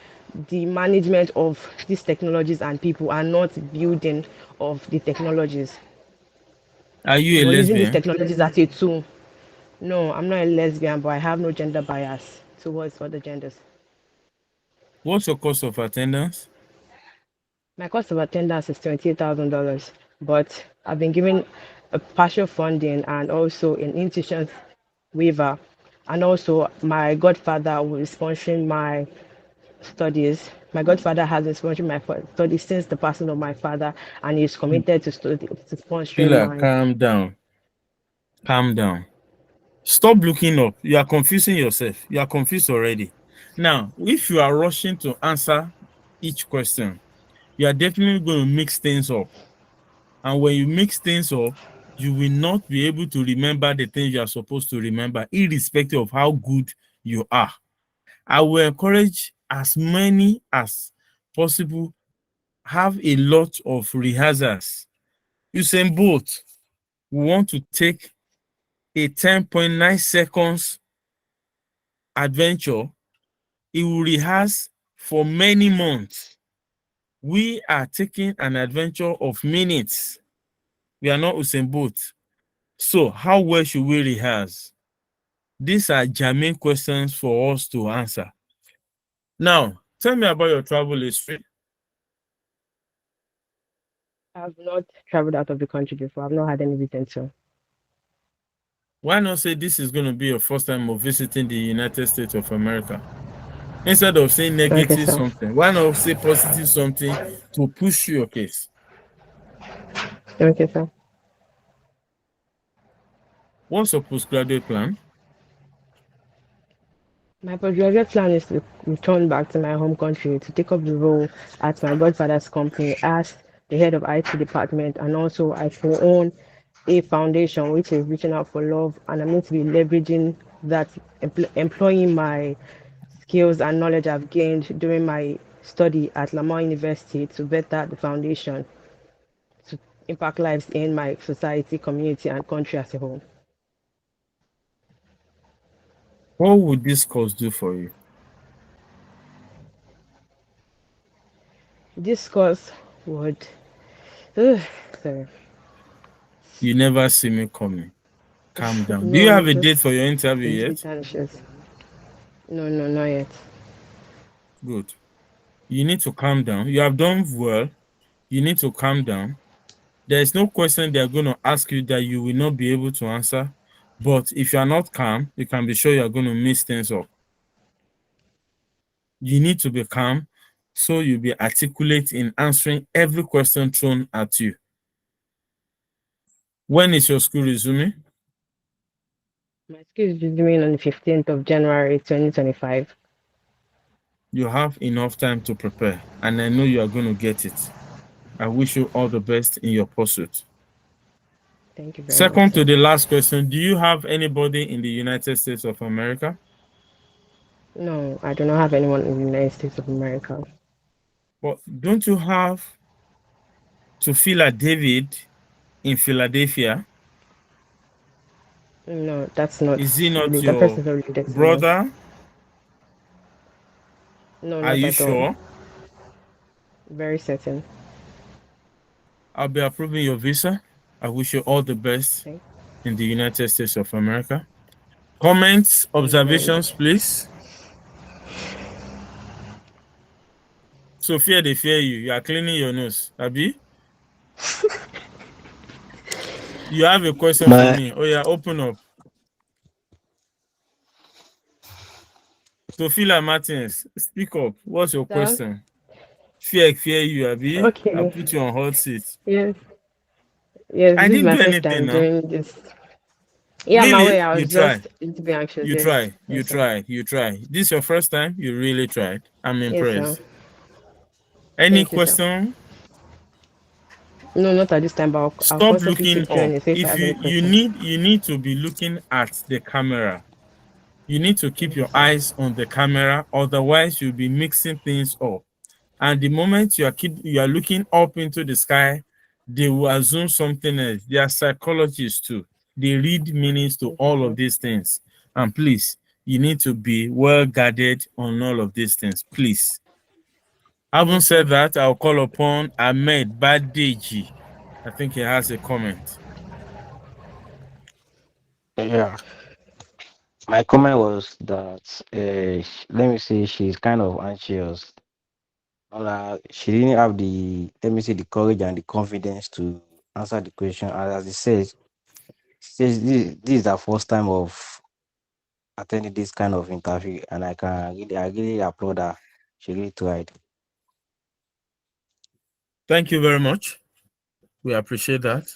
the management of these technologies and people, and not building of the technologies, Are you a but using these lesbian? technologies as a tool. No, I'm not a lesbian, but I have no gender bias towards other genders. What's your cost of attendance? My cost of attendance is $28,000, but I've been given a partial funding and also an institution waiver, and also my godfather will be sponsoring my studies. My godfather has been sponsoring my studies since the passing of my father, and he's committed to sponsoring Fila, my. calm down. Calm down. Stop looking up. You are confusing yourself. You are confused already. Now, if you are rushing to answer each question, you are definitely going to mix things up. And when you mix things up, you will not be able to remember the things you are supposed to remember, irrespective of how good you are. I will encourage as many as possible, have a lot of rehearsals. Usain Bolt, we want to take a 10.9 seconds adventure, he will rehearse for many months. We are taking an adventure of minutes. We are not Usain Bolt. So how well should we rehearse? These are germane questions for us to answer. Now, tell me about your travel history. I've not traveled out of the country before. I've not had any retention. Why not say this is going to be your first time of visiting the United States of America? Instead of saying Okay, negative sir. something, why not say positive something to push your case? Okay, sir. What's your postgraduate plan? My postgraduate plan is to return back to my home country to take up the role at my godfather's company as the head of IT department, and also I co-own a foundation which is reaching out for love, and I'm going to be leveraging that, employing my skills and knowledge I've gained during my study at Lamar University to better the foundation to impact lives in my society, community, and country as a whole. What would this course do for you? This course would, sorry, You never see me coming. Calm down. Do you no, have a just date for your interview yet? vanishes. No, not yet. Good. You need to calm down. You have done well. You need to calm down. There is no question they are going to ask you that you will not be able to answer. But if you are not calm, you can be sure you are going to mess things up. You need to be calm so you'll be articulate in answering every question thrown at you. When is your school resuming? My school is resuming on the 15th of January 2025. You have enough time to prepare, and I know you are going to get it. I wish you all the best in your pursuit. Thank you very much, Second to sir. the last question, do you have anybody in the United States of America? No, I do not have anyone in the United States of America. But don't you have to David in Philadelphia? No, that's not Is he not really, that your person's already dead to me. brother? No, Are not you at all. sure? Very certain. I'll be approving your visa. I wish you all the best Okay. in the United States of America. Comments, Thank you very observations, much. please. Sophia, they fear you. You are cleaning your nose. Abi? You have a question for me. Oh, yeah, open up. Sophia Martins, speak up. What's your Sir? question? Fear you, Abi? I Okay. put you on hot seat. Yes. Yes, I this is didn't my do first anything time now. doing this. Yeah, my Really? way. I You was try. just a little bit anxious. You Yes. try. You Yes, sir. try. You try. This is your first time? You really tried. I'm Yes, sir. impressed. Any Thank you, sir. question? No, not at this time, but I'll Stop constantly looking keep up. joining. So if I If have any you questions. need to be looking at the camera. You need to keep Thank you, your sir. eyes on the camera, otherwise you'll be mixing things up. And the moment you are looking up into the sky, they will assume something else. They are psychologists too. They read meanings to Thank you, all sir. of these things. And please, you need to be well guarded on all of these things, please. Having Yes, said sir. that, I'll call upon Ahmed Badeji. I think he has a comment. Yeah. My comment was that let me say she's kind of anxious. She didn't have the let me say the courage and the confidence to answer the question. As it says, she says this is her first time of attending this kind of interview, and I really applaud her. She really tried. Thank you very much. We appreciate that.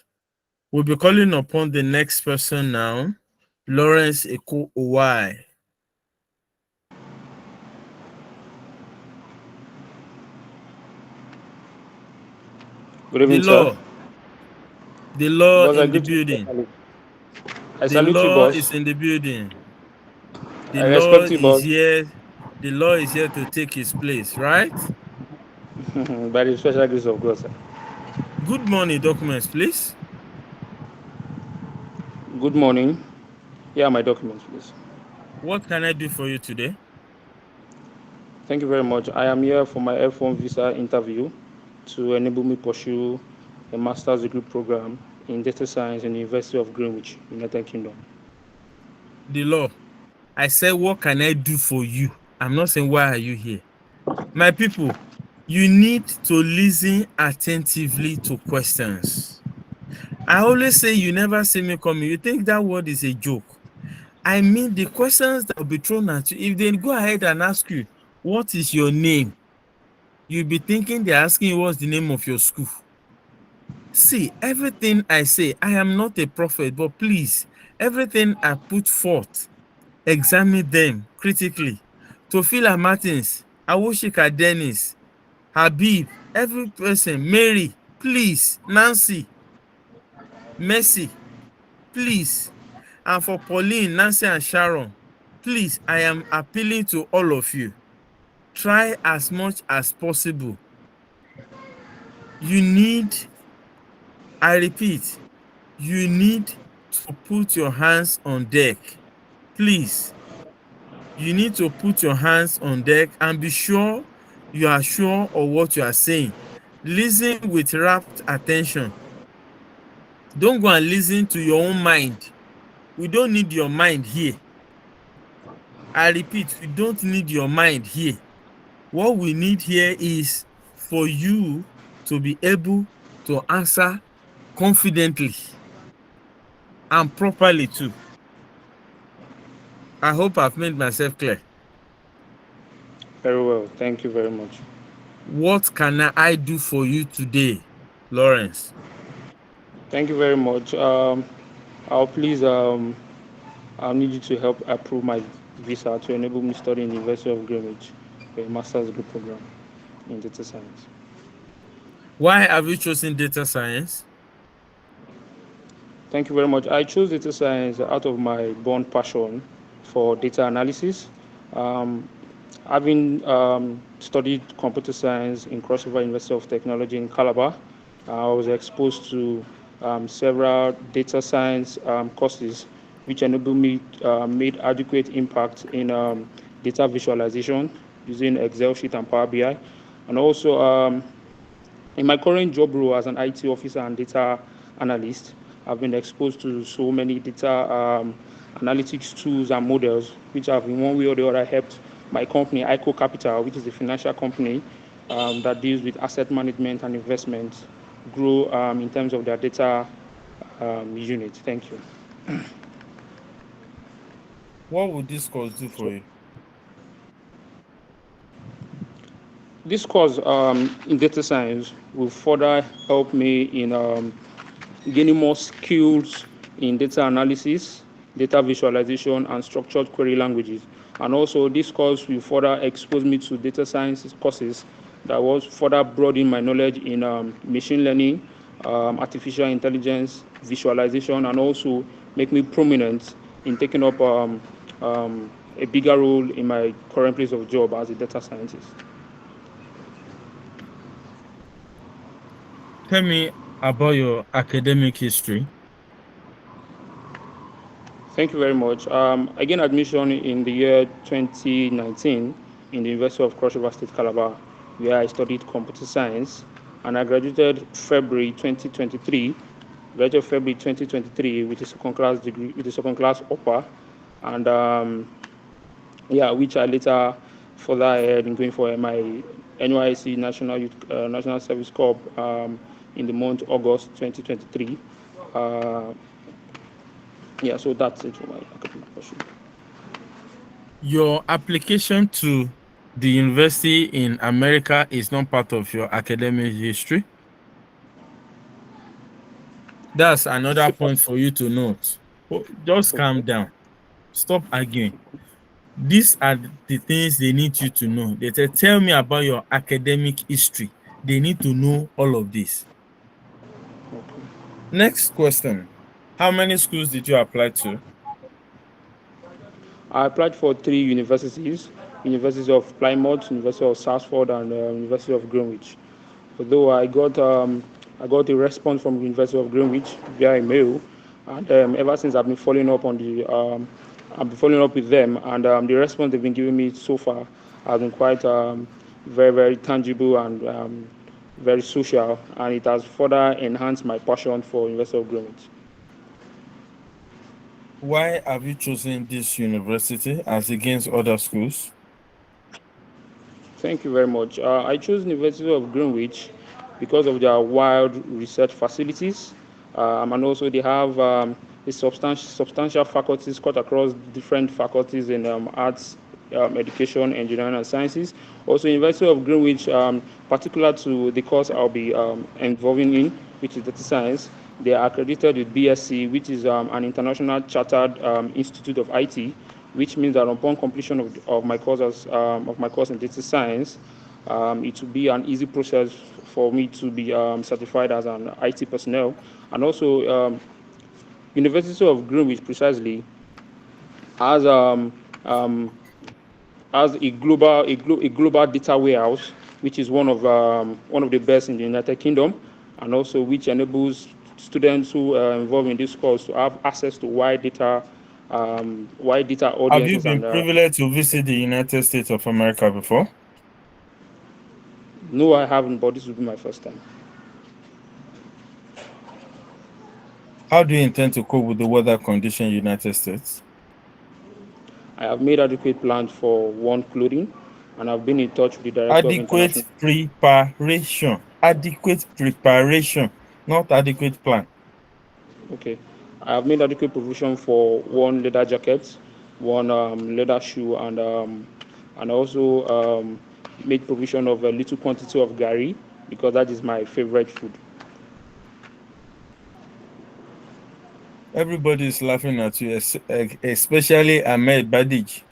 We'll be calling upon the next person now, Lawrence Eko Owai. Good evening, The sir. law Boss, I in the greet you building. properly. I The salute you, law boss. is in the building. The I law respect you, is boss. here. The law is here to take his place, right? By the special grace of God, sir. Good morning, documents, please. Good morning. Yeah, my documents, please. What can I do for you today? Thank you very much. I am here for my F1 visa interview to enable me pursue a master's degree program in data science in the University of Greenwich, United Kingdom. The law. I said, what can I do for you? I'm not saying, why are you here? My people, you need to listen attentively to questions. I always say, you never see me coming. You think that word is a joke. I mean, the questions that will be thrown at you, if they go ahead and ask you, what is your name? You'll be thinking they're asking you what's the name of your school. See, everything I say, I am not a prophet, but please, everything I put forth, examine them critically. Tofila Martins, Awoshika Dennis, Habib, every person, Mary, please, Nancy, Mercy, please. And for Pauline, Nancy, and Sharon, please, I am appealing to all of you. Try as much as possible. You need, I repeat, you need to put your hands on deck. Please, you need to put your hands on deck and be sure you are sure of what you are saying. Listen with rapt attention. Don't go and listen to your own mind. We don't need your mind here. I repeat, we don't need your mind here. What we need here is for you to be able to answer confidently and properly too. I hope I've made myself clear. Very well. Thank you very much. What can I do for you today, Lawrence? Thank you very much. I'll need you to help approve my visa to enable me to study in the University of Greenwich for a master's degree program in data science. Why have you chosen data science? Thank you very much. I chose data science out of my born passion for data analysis. Having studied computer science in Crossover University of Technology in Calabar, I was exposed to several data science courses, which enabled me made adequate impact in data visualization using Excel sheet and Power BI, and also in my current job role as an IT officer and data analyst, I've been exposed to so many data analytics tools and models, which have in one way or the other helped my company, ICO Capital, which is a financial company that deals with asset management and investment, grow in terms of their data unit. Thank you. What would this course do for you? This course in data science will further help me in gaining more skills in data analysis, data visualization, and structured query languages. And also, this course will further expose me to data science courses that will further broaden my knowledge in machine learning, artificial intelligence, visualization, and also make me prominent in taking up a bigger role in my current place of job as a data scientist. Tell me about your academic history. Thank you very much. I gained admission in the year 2019 in the University of Cross River State, Calabar, where I studied computer science, and I graduated February 2023. Graduated February 2023 with a second class degree, with a second class upper, and which I later further ahead in going for my NYSC National Service Corps in the month August 2023. So that's it for my academic portion. Your application to the university in America is not part of your academic history. That's another point for you to note. Just calm down. Stop arguing. These are the things they need you to know. They say, tell me about your academic history. They need to know all of this. Next question. How many schools did you apply to? I applied for 3 universities: University of Plymouth, University of Southford, and University of Greenwich. Although I got a response from the University of Greenwich via email, and ever since I've been following up with them, and the response they've been giving me so far has been quite very, very tangible and very social, and it has further enhanced my passion for University of Greenwich. Why have you chosen this university as against other schools? Thank you very much. I chose University of Greenwich because of their wide research facilities, and also they have a substantial faculties cut across different faculties in arts, education, engineering, and sciences. Also, University of Greenwich, particular to the course I'll be involving in, which is data science, they are accredited with BSc, which is an international chartered institute of IT, which means that upon completion of my course in data science, it will be an easy process for me to be certified as an IT personnel. And also, University of Greenwich precisely has a global data warehouse, which is one of the best in the United Kingdom, and also which enables students who are involved in this course to have access to wide data audiences. Have you been privileged to visit the United States of America before? No, I haven't, but this will be my first time. How do you intend to cope with the weather condition in the United States? I have made adequate plans for warm clothing, and I've been in touch with the director of international. Adequate preparation, not adequate plan. Okay, I have made adequate provision for one leather jacket, one leather shoe, and also made provision of a little quantity of gari, because that is my favorite food. Everybody is laughing at you, especially Ahmed Badij.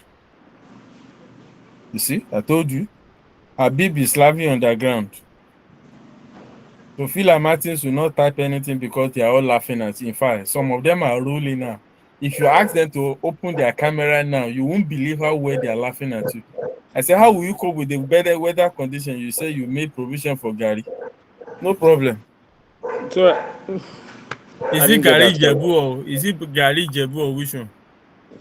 You see, I told you. Habib is laughing on the ground. So Phila Martins will not type anything because they are all laughing at you. In fact, some of them are rolling now. If you ask them to open their camera now, you won't believe how well they are laughing at you. I say, how will you cope with the better weather condition? You say you made provision for Gary. No problem. So, is it Gary Jebu or is it Gary Jebu or which one?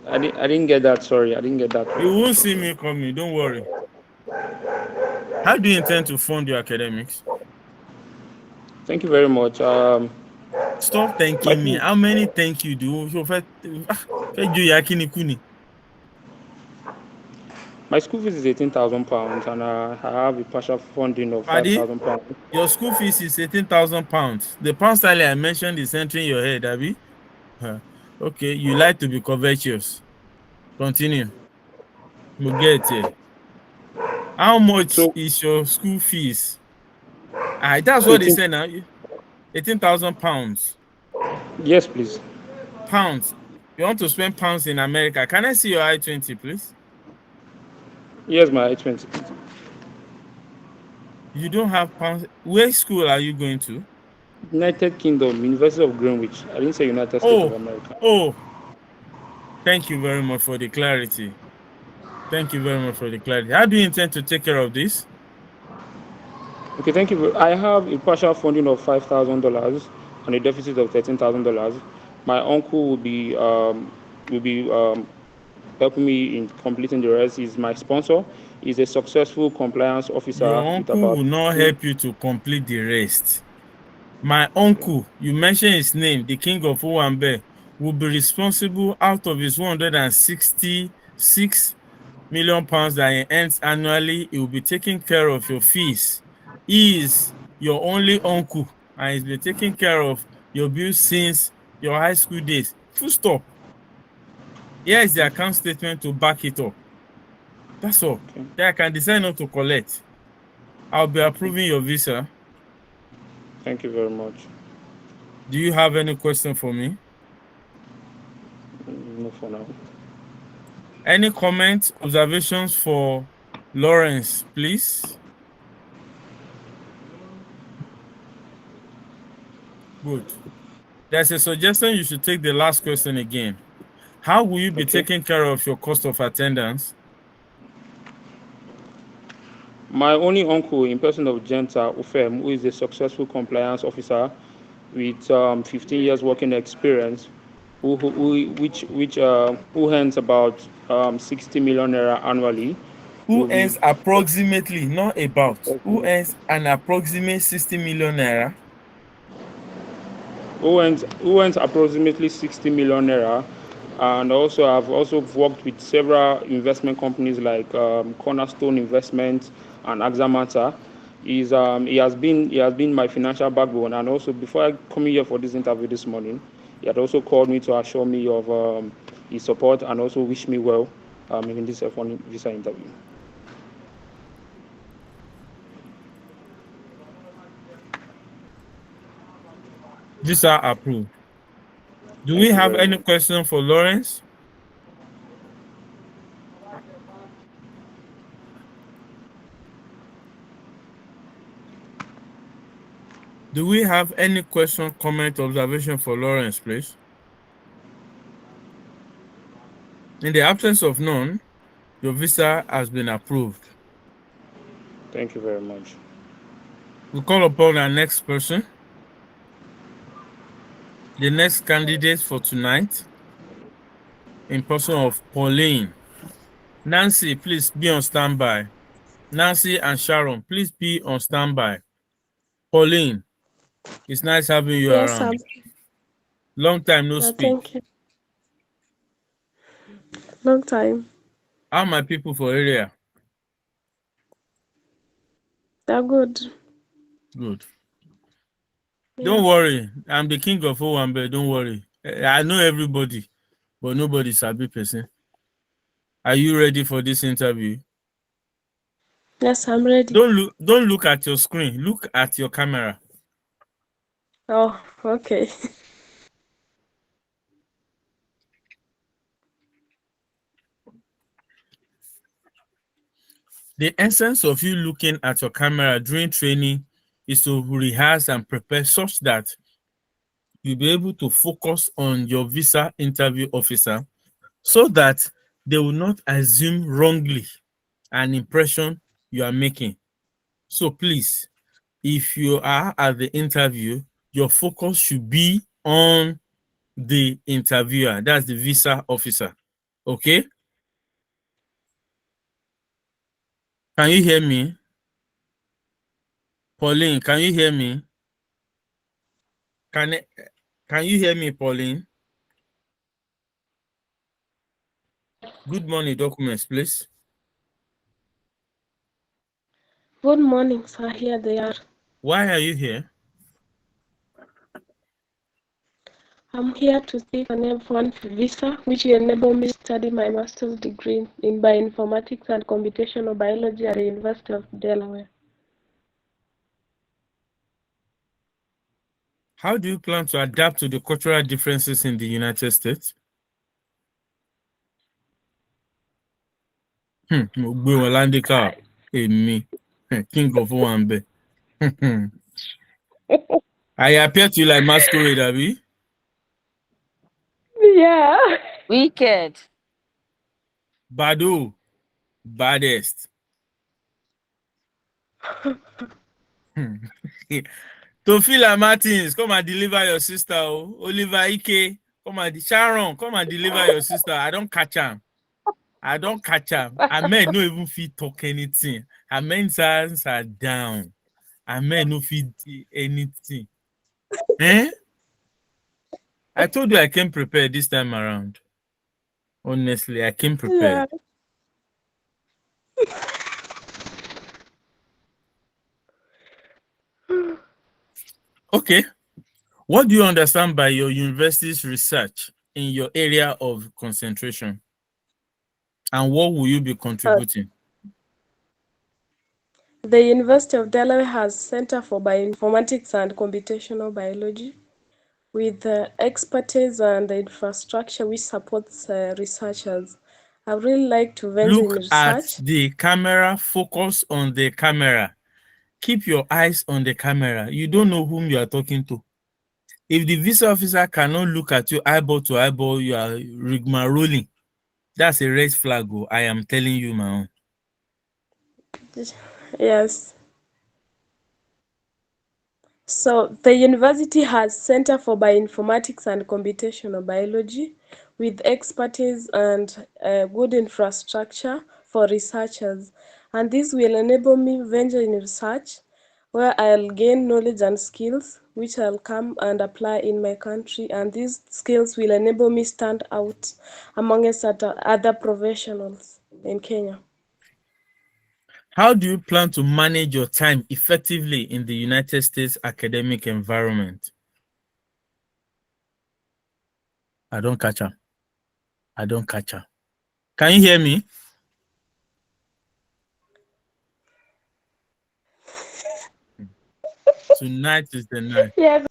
I didn't get that. Sorry, I didn't get that. You won't see me coming. Don't worry. How do you intend to fund your academics? Thank you very much. Stop thanking me. How many thank you do you? My school fees is £18,000, and I have a partial funding of £5,000. Your school fees is £18,000. The pound sterling I mentioned is entering your head, Abby. Okay, you like to be covetous. Continue. We'll get here. How much is your school fees? That's what they say now. £18,000. Yes, please. Pounds. You want to spend pounds in America? Can I see your I-20, please? Yes, my I-20. You don't have pounds. Where school are you going to? United Kingdom, University of Greenwich. I didn't say United States of America. Oh, thank you very much for the clarity. Thank you very much for the clarity. How do you intend to take care of this? Okay, thank you. I have a partial funding of $5,000 and a deficit of $13,000. My uncle will be helping me in completing the rest. He's my sponsor. He's a successful compliance officer. Your uncle will not help you to complete the rest. My uncle, you mentioned his name, the king of Owambe, will be responsible out of his £166 million that he earns annually. He will be taking care of your fees. He is your only uncle, and he's been taking care of your bills since your high school days. Full stop. Here is the account statement to back it up. That's all. Okay. Then I can decide not to collect. I'll be approving your visa. Thank you very much. Do you have any question for me? No, for now. Any comments, observations for Lawrence, please? Good. There's a suggestion you should take the last question again. How will you be taking care of your cost of attendance? My only uncle, in person of Genta Ufem, who is a successful compliance officer with 15 years working experience, who earns about 60 million naira annually. Who will be earns approximately, not about, who earns an approximate 60 million naira? who earns approximately 60 million naira, and also I've also worked with several investment companies like Cornerstone Investment and Axamata. He has been my financial backbone, and also before I coming here for this interview this morning, he had also called me to assure me of his support and also wish me well in this F1 visa interview. Visa approved. Do we have any question for Lawrence? Do we have any question, comment, observation for Lawrence, please? In the absence of none, your visa has been approved. Thank you very much. We call upon our next person. The next candidate for tonight, in person of Pauline. Nancy, please be on standby. Nancy and Sharon, please be on standby. Pauline, it's nice having you around. Long time no speak. Thank you. Long time. How are my people for area? They're good. Good. Yeah. Don't worry. I'm the king of Owambe. Don't worry. I know everybody, but nobody's a big person. Are you ready for this interview? Yes, I'm ready. Don't look at your screen. Look at your camera. Oh, okay. The essence of you looking at your camera during training is to rehearse and prepare such that you'll be able to focus on your visa interview officer so that they will not assume wrongly an impression you are making. So please, if you are at the interview, your focus should be on the interviewer. That's the visa officer. Okay? Can you hear me? Pauline, can you hear me? Can you hear me, Pauline? Good morning, documents, please. Good morning, sir. Here they are. Why are you here? I'm here to seek an F1 visa, which will enable me to study my master's degree in bioinformatics and computational biology at the University of Delaware. How do you plan to adapt to the cultural differences in the United States? King of Owambe. I appear to you like masquerade, Abby. Yeah. Wicked. Badu. Baddest. Tofila Martins, come and deliver your sister. Oh. Oliver Ike, come and Sharon, come and deliver your sister. I don't catch him. I don't catch him. I may not even fit talk anything. I men's hands are down. I may not fit anything. Eh? I told you I came prepared this time around. Honestly, I came prepared. Yeah. Okay. What do you understand by your university's research in your area of concentration? And what will you be contributing? The University of Delaware has Center for Bioinformatics and Computational Biology with expertise and the infrastructure which supports researchers. I would really like to venture in Look research. at the camera, focus on the camera. Keep your eyes on the camera. You don't know whom you are talking to. If the visa officer cannot look at you eyeball to eyeball, you are rigmaroling. That's a red flag. Oh, I am telling you, my own. Yes. So the university has Center for Bioinformatics and Computational Biology with expertise and good infrastructure for researchers. And this will enable me venture in research where I'll gain knowledge and skills which I'll come and apply in my country. And these skills will enable me stand out amongst other professionals in Kenya. How do you plan to manage your time effectively in the United States academic environment? I don't catch her. I don't catch her. Can you hear me? Tonight is the night. Yes.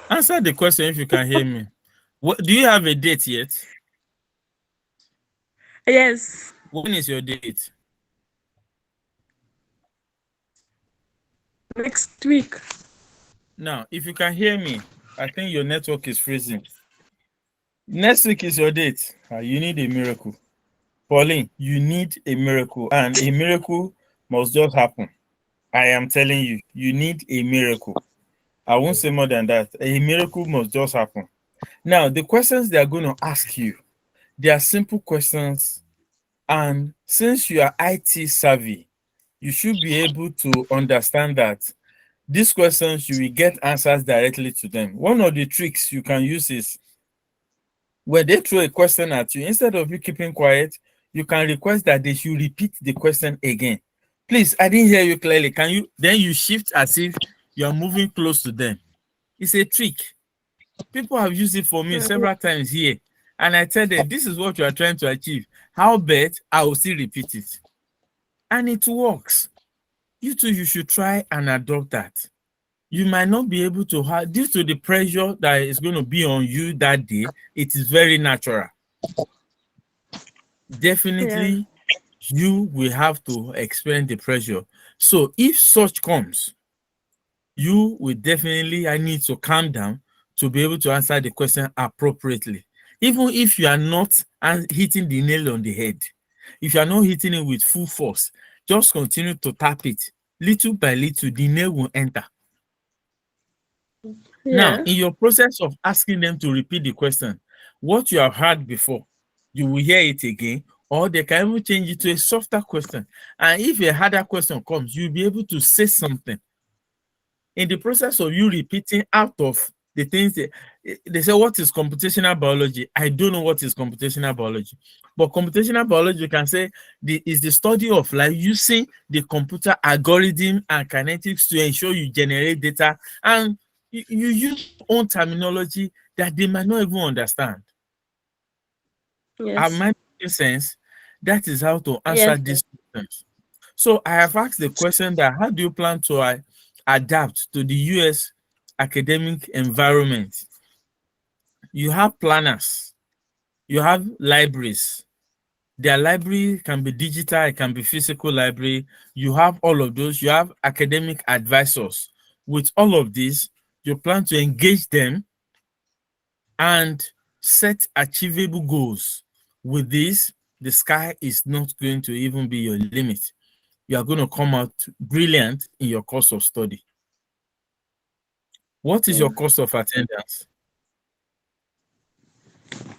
Answer the question if you can hear me. What, do you have a date yet? Yes. When is your date? Next week. Now, if you can hear me, I think your network is freezing. Next week is your date. You need a miracle. Pauline, you need a miracle, and a miracle must just happen. I am telling you, you need a miracle. I won't say more than that. A miracle must just happen. Now, the questions they are going to ask you, they are simple questions. And since you are IT savvy, you should be able to understand that these questions, you will get answers directly to them. One of the tricks you can use is when they throw a question at you, instead of you keeping quiet, you can request that they should repeat the question again. Please, I didn't hear you clearly. Can you? Then you shift as if you're moving close to them. It's a trick. People have used it for me several times here. And I tell them, this is what you are trying to achieve. How bad? I will still repeat it. And it works. You too, you should try and adopt that. You might not be able to have, due to the pressure that is going to be on you that day, it is very natural. Definitely, you will have to experience the pressure. So if such comes, you will definitely, I need to calm down to be able to answer the question appropriately. Even if you are not hitting the nail on the head, if you are not hitting it with full force, just continue to tap it. Little by little, the nail will enter. Now, in your process of asking them to repeat the question, what you have heard before, you will hear it again, or they can even change it to a softer question. And if a harder question comes, you'll be able to say something. In the process of you repeating out of the things they say, what is computational biology? I don't know what is computational biology. But computational biology, you can say, is the study of like using the computer algorithm and kinetics to ensure you generate data, and you use your own terminology that they might not even understand. Am I making sense? That is how to answer these questions. So I have asked the question that how do you plan to adapt to the US academic environment? You have planners, you have libraries. Their library can be digital, it can be physical library. You have all of those. You have academic advisors. With all of this, you plan to engage them and set achievable goals. With this, the sky is not going to even be your limit. You are going to come out brilliant in your course of study. What is your cost of attendance?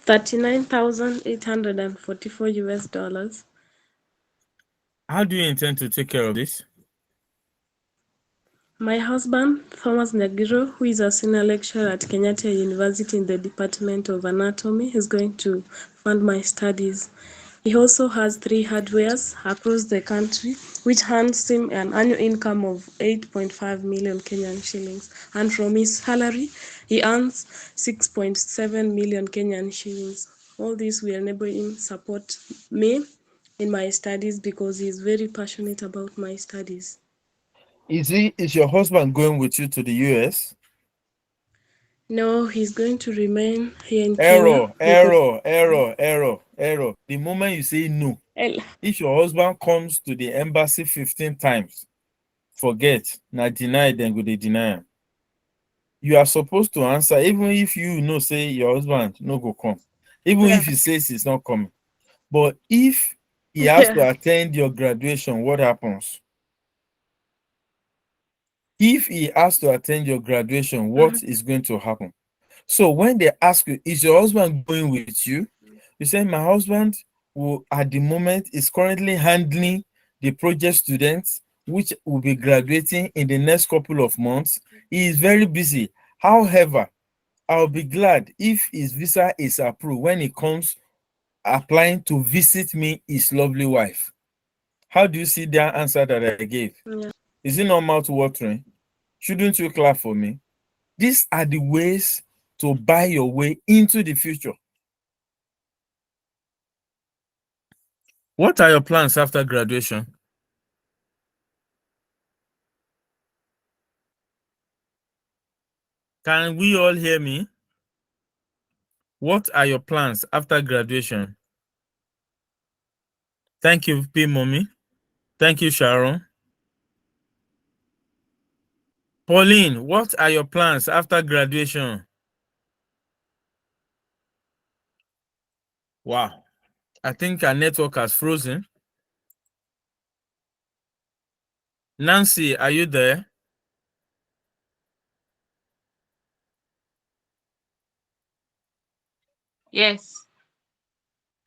39,844 US dollars. How do you intend to take care of this? My husband, Thomas Nyagiro, who is a senior lecturer at Kenyatta University in the Department of Anatomy, is going to fund my studies. He also has 3 hardwares across the country, which earns him an annual income of 8.5 million Kenyan shillings. And from his salary, he earns 6.7 million Kenyan shillings. All this will enable him support me in my studies because he is very passionate about my studies. Is your husband going with you to the US? No, he's going to remain here in Error. Kenya. The moment you say no, if your husband comes to the embassy 15 times, forget, not deny, then go they deny him. You are supposed to answer, even if you know, say your husband no go come. Even if he says he's not coming. But if he has to attend your graduation, what happens? If he has to attend your graduation, what is going to happen? So when they ask you, is your husband going with you? You say, my husband will, at the moment, is currently handling the project students, which will be graduating in the next couple of months. He is very busy. However, I'll be glad if his visa is approved when he comes applying to visit me, his lovely wife. How do you see that answer that I gave? Yeah. Is it not mouth-watering? Shouldn't you clap for me? These are the ways to buy your way into the future. What are your plans after graduation? Can we all hear me? What are your plans after graduation? Thank you, P. Mommy. Thank you, Sharon. Pauline, what are your plans after graduation? Wow. I think our network has frozen. Nancy, are you there? Yes.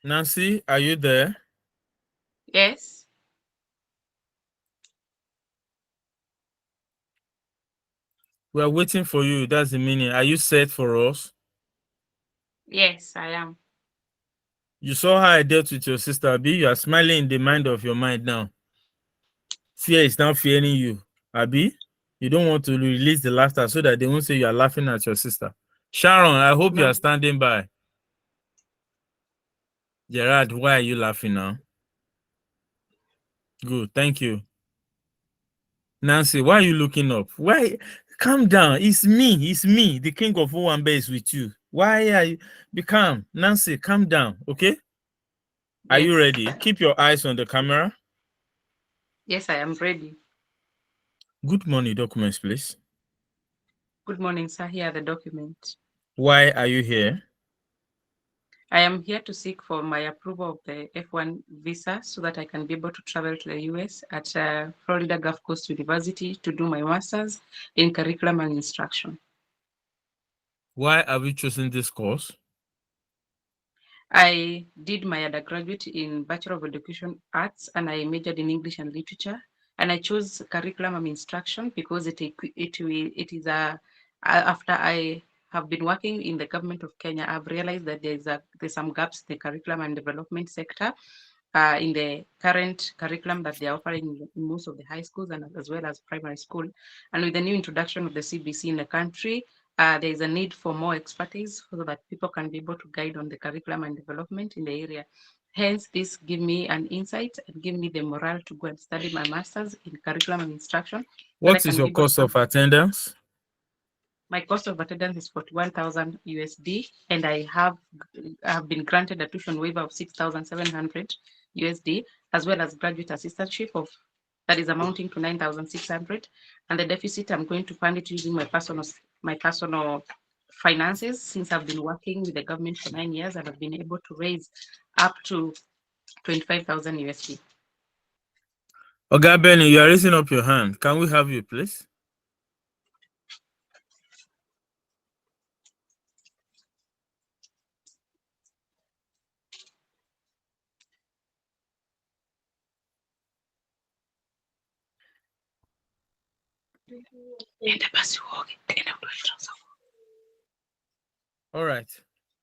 Nancy, are you there? Yes. We are waiting for you. That's the meaning. Are you set for us? Yes, I am. You saw how I dealt with your sister, Abi. You are smiling in the mind of your mind now. Fear is now fearing you, Abi. You don't want to release the laughter so that they won't say you are laughing at your sister. Sharon, I hope you are standing by. Gerard, why are you laughing now? Good, thank you. Nancy, why are you looking up? Why? Calm down. It's me. The king of Owambe is with you. Why are you? Be calm. Nancy, calm down, okay? Are you ready? Keep your eyes on the camera. Yes, I am ready. Good morning, documents, please. Good morning, sir. Here are the documents. Why are you here? I am here to seek for my approval of the F1 visa so that I can be able to travel to the US at Florida Gulf Coast University to do my master's in curriculum and instruction. Why have you chosen this course? I did my undergraduate in Bachelor of Education Arts and I majored in English and Literature. And I chose curriculum and instruction because it is after I have been working in the government of Kenya, I've realized that there's some gaps in the curriculum and development sector in the current curriculum that they are offering in most of the high schools and as well as primary school. And with the new introduction of the CBC in the country, there is a need for more expertise so that people can be able to guide on the curriculum and development in the area. Hence, this give me an insight and give me the morale to go and study my master's in curriculum and instruction. What is your cost of attendance? My cost of attendance is 41,000 USD, and I have been granted a tuition waiver of 6,700 USD, as well as graduate assistantship of that is amounting to 9,600. And the deficit, I'm going to fund it using my personal finances, since I've been working with the government for 9 years and I've been able to raise up to 25,000 USD. Okay, Benny, you are raising up your hand. Can we have you, please? All right.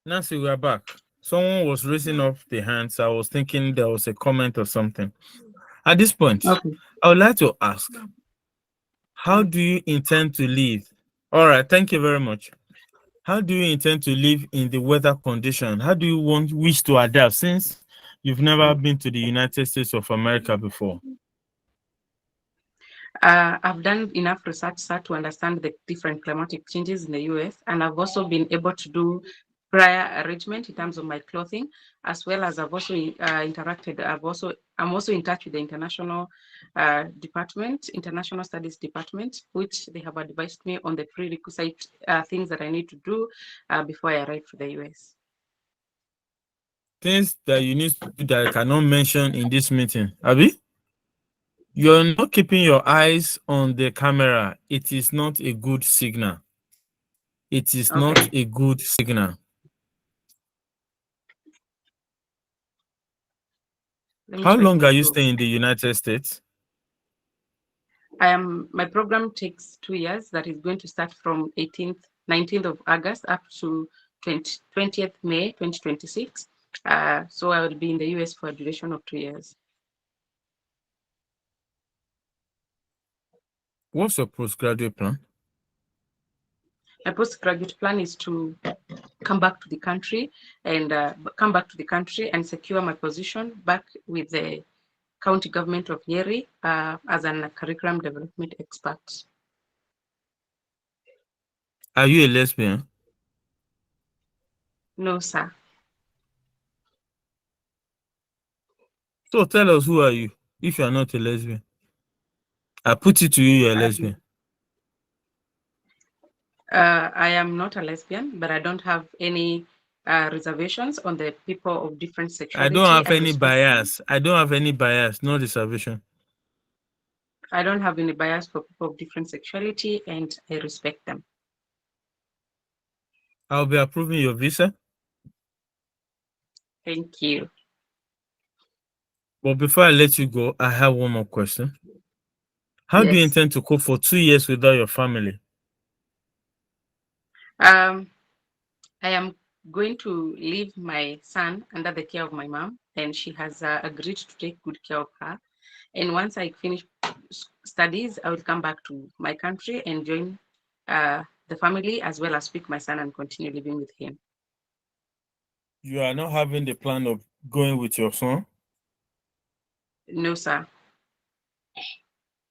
Nancy, we are back. Someone was raising up the hands. I was thinking there was a comment or something. At this point, I would like to ask, how do you intend to live? All right, thank you very much. How do you intend to live in the weather condition? How do you wish to adapt since you've never been to the United States of America before? I've done enough research, sir, to understand the different climatic changes in the US, and I've also been able to do prior arrangement in terms of my clothing, as well as I've also interacted. I'm also in touch with the international international studies department, which they have advised me on the prerequisite things that I need to do before I arrive to the US. Things that you need to do that I cannot mention in this meeting, Abi? You're not keeping your eyes on the camera. It is not a good signal. It is not a good signal. How long are you staying in the United States? My program takes 2 years. That is going to start from 19th of August up to 20th May 2026. So I will be in the US for a duration of 2 years. What's your postgraduate plan? My postgraduate plan is to come back to the country and secure my position back with the county government of Nyeri as a curriculum development expert. Are you a lesbian? No, sir. So tell us, who are you if you are not a lesbian? I put it to you, you're a lesbian. I am not a lesbian, but I don't have any reservations on the people of different sexuality. I don't have any bias. I don't have any bias, no reservation. I don't have any bias for people of different sexuality, and I respect them. I'll be approving your visa. Thank you. But before I let you go, I have one more question. How do you intend to cope for 2 years without your family? I am going to leave my son under the care of my mom, and she has agreed to take good care of her. And once I finish studies, I will come back to my country and join the family, as well as pick my son and continue living with him. You are not having the plan of going with your son? No, sir.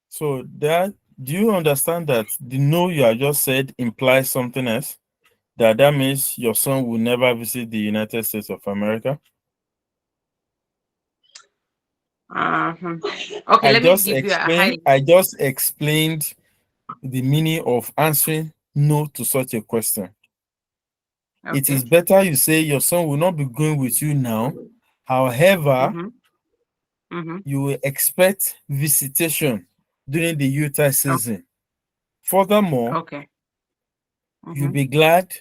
So do you understand that the no you have just said implies something else? That means your son will never visit the United States of America? Okay, let me give you a high. I just explained the meaning of answering no to such a question. Okay. It is better you say your son will not be going with you now. However, you will expect visitation during the Utah season. Furthermore, you'll be glad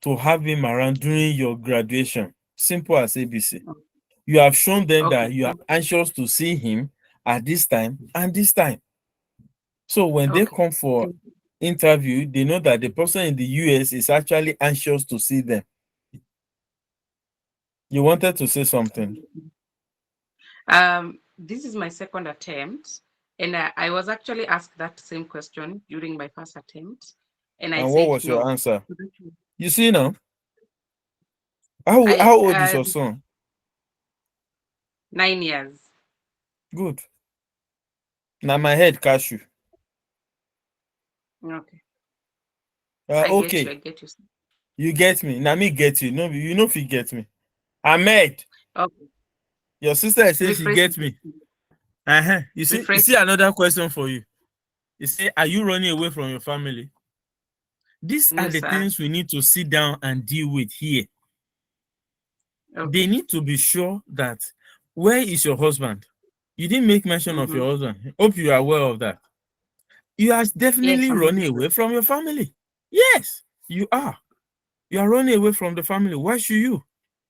to have him around during your graduation. Simple as ABC. You have shown them that you are anxious to see him at this time and this time. So when they come for interview, they know that the person in the US is actually anxious to see them. You wanted to say something? This is my second attempt, and I was actually asked that same question during my first attempt, and I said what was your no. answer? You see now? How old is your son? 9 years. Good. Now my head catch you. Okay. Okay. I get you. You get me. Now me get you. No, you know if you get me. Ahmed. Okay. Your sister says she gets me. You see another question for you. You say, are you running away from your family? These are the things we need to sit down and deal with here. They need to be sure that, where is your husband? You didn't make mention of your husband. Hope you are aware of that. You are definitely running away from your family. Yes, you are. You are running away from the family. Why should you?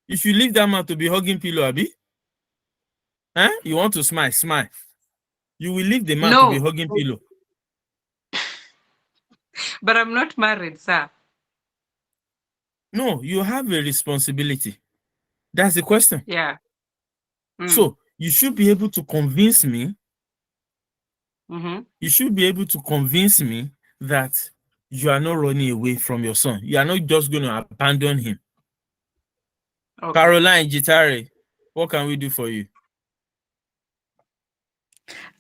You should leave that man to be hugging pillow, Abi. You want to smile, smile. You will leave the man to be hugging pillow. But I'm not married, sir. No, you have a responsibility. That's the question. Yeah. So you should be able to convince me. You should be able to convince me that you are not running away from your son. You are not just going to abandon him. Caroline Gitare, what can we do for you?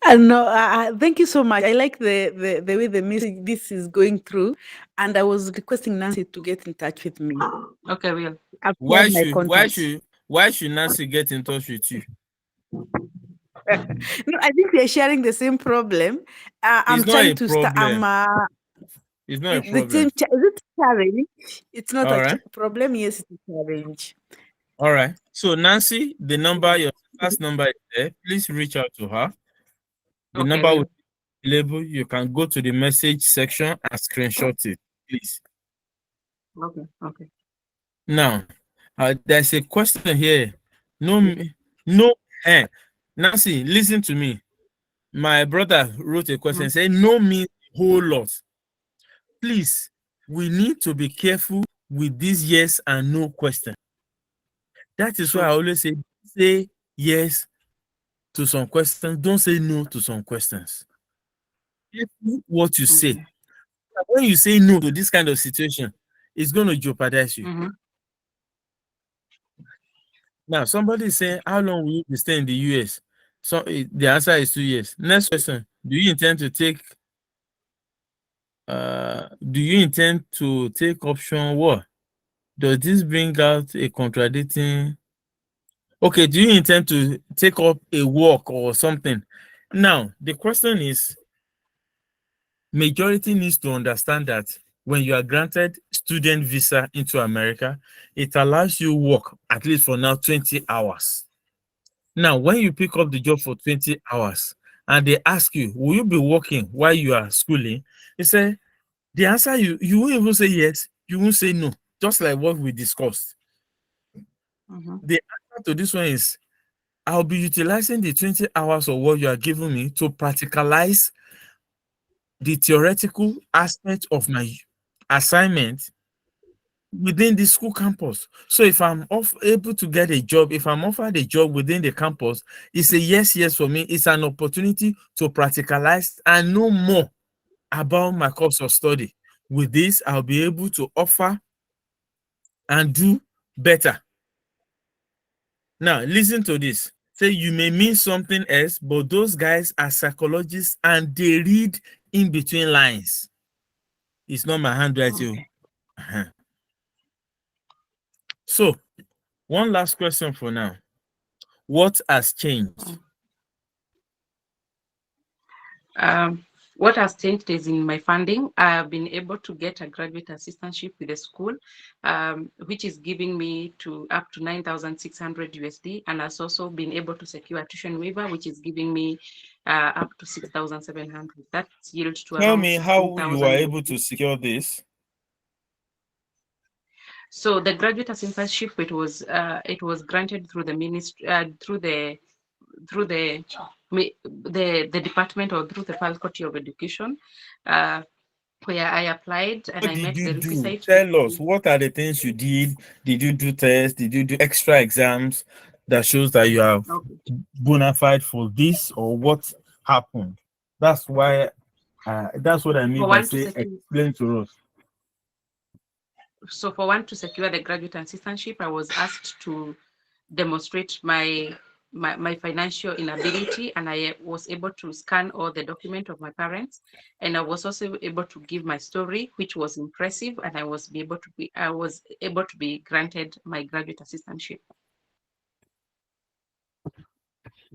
No, thank you so much. I like the way the message this is going through, and I was requesting Nancy to get in touch with me. Okay, Will. Why should Nancy get in touch with you? No, I think we are sharing the same problem. I'm trying to start. It's not a problem. Is it challenge? It's not a problem. Yes, it's a challenge. All right. So Nancy, your last number is there. Please reach out to her. The number will be labeled. You can go to the message section and screenshot it, please. Okay. Now, there's a question here. Nancy, listen to me. My brother wrote a question saying no means whole lot. Please, we need to be careful with this yes and no question. That is why I always say yes to some questions. Don't say no to some questions. What you say. When you say no to this kind of situation, it's going to jeopardize you. Now, somebody is saying, how long will you stay in the US? So the answer is 2 years. Next question. Do you intend to take option what? Does this bring out a contradicting? Okay, do you intend to take up a work or something? Now, the question is, majority needs to understand that when you are granted student visa into America, it allows you work at least for now 20 hours. Now, when you pick up the job for 20 hours and they ask you, will you be working while you are schooling? You say, the answer, you won't even say yes, you won't say no, just like what we discussed. The answer to this one is, I'll be utilizing the 20 hours of what you are giving me to practicalize the theoretical aspect of my assignment within the school campus. So if I'm able to get a job, if I'm offered a job within the campus, it's a yes for me. It's an opportunity to practicalize and know more about my course of study. With this, I'll be able to offer and do better. Now, listen to this. Say you may mean something else, but those guys are psychologists and they read in between lines. It's not my handwriting. Okay. So, one last question for now. What has changed? What has changed is in my funding. I have been able to get a graduate assistantship with the school, which is giving me to up to 9,600 USD, and has also been able to secure a tuition waiver, which is giving me up to 6,700. That yields to Tell around me how 16,000 you were able to secure this. So the graduate assistantship, it was granted through the ministry, through the department, or through the faculty of education, where I applied and What I met did you the do? requisite. Tell us, what are the things you did? Did you do tests? Did you do extra exams that shows that you are bona fide for this, or what happened? That's why. That's what I mean by say explain to us. So for one to secure the graduate assistantship, I was asked to demonstrate my financial inability, and I was able to scan all the document of my parents, and I was also able to give my story, which was impressive, and I was able to be granted my graduate assistantship.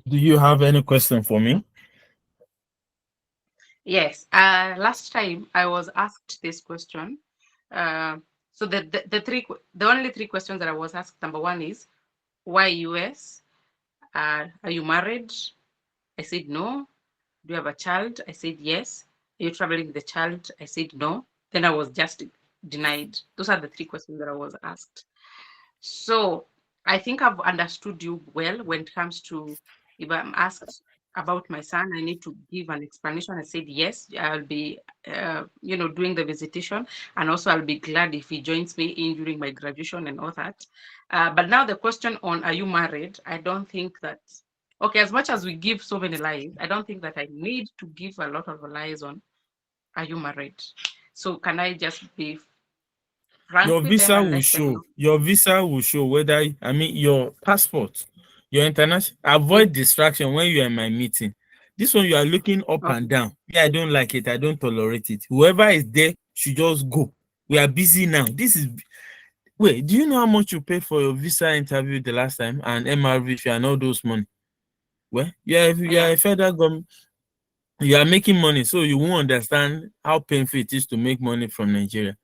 Do you have any question for me? Yes. Last time I was asked this question. So the only three questions that I was asked. Number one is, why US? Are you married? I said no. Do you have a child? I said yes. Are you traveling with the child? I said no. Then I was just denied. Those are the three questions that I was asked. So I think I've understood you well when it comes to, if I'm asked about my son, I need to give an explanation. I said yes, I'll be, doing the visitation, and also I'll be glad if he joins me in during my graduation and all that. But now the question on, are you married? I don't think that. Okay, as much as we give so many lies, I don't think that I need to give a lot of lies on, are you married? So can I just be frank Your with them visa and will let them show. know? Your visa will show whether, your passport, your international. Avoid distraction when you are in my meeting. This one you are looking up and down. Yeah, I don't like it. I don't tolerate it. Whoever is there should just go. We are busy now. Wait, do you know how much you paid for your visa interview the last time and MRV and all those money? Well, if you are a federal government, you are making money, so you won't understand how painful it is to make money from Nigeria.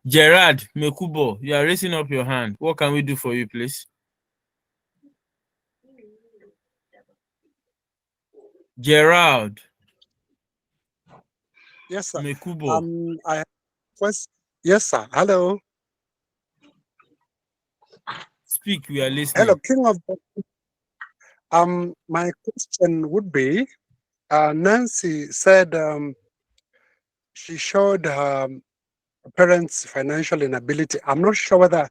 Gerard Mekubo, you are raising up your hand. What can we do for you, please? Gerard. Yes, sir. Mekubo. I first. Yes, sir. Hello. Speak, we are Hello, listening. King of. My question would be, Nancy said she showed her parents' financial inability. I'm not sure whether.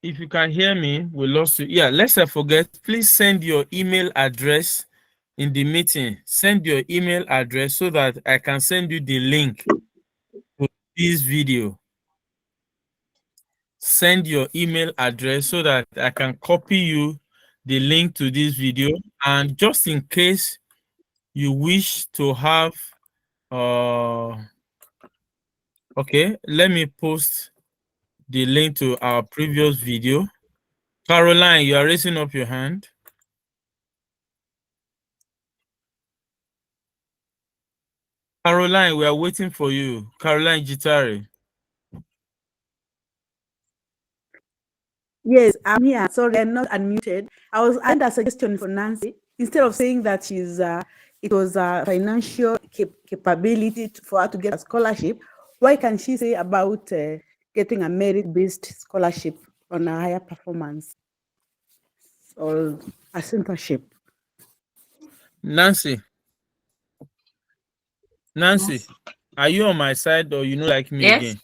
If you can hear me, we lost you. Yeah, let's not forget, please send your email address in the meeting. Send your email address so that I can send you the link to this video. Send your email address so that I can copy you the link to this video. And just in case you wish to have, okay, let me post the link to our previous video. Caroline, you are raising up your hand. Caroline, we are waiting for you. Caroline Gitari. Yes, I'm here. Sorry, I'm not unmuted. I was under a suggestion for Nancy. Instead of saying that it was a financial capability for her to get a scholarship, why can't she say about getting a merit-based scholarship on a higher performance or a centership? Nancy, Yes. are you on my side or you don't like me Yes. again?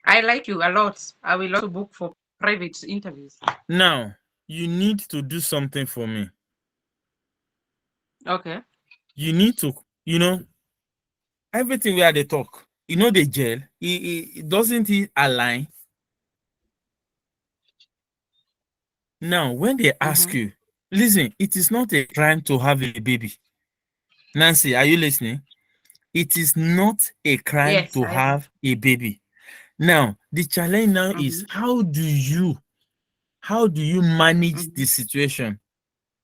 I like you a lot. I will also book for private interviews. Now, you need to do something for me. Okay. You need to, everything we had to talk, the jail, it doesn't it align? Now, when they ask you, listen, it is not a crime to have a baby. Nancy, are you listening? It is not a crime Yes, to I am. have a baby. Now, the challenge now is how do you manage the situation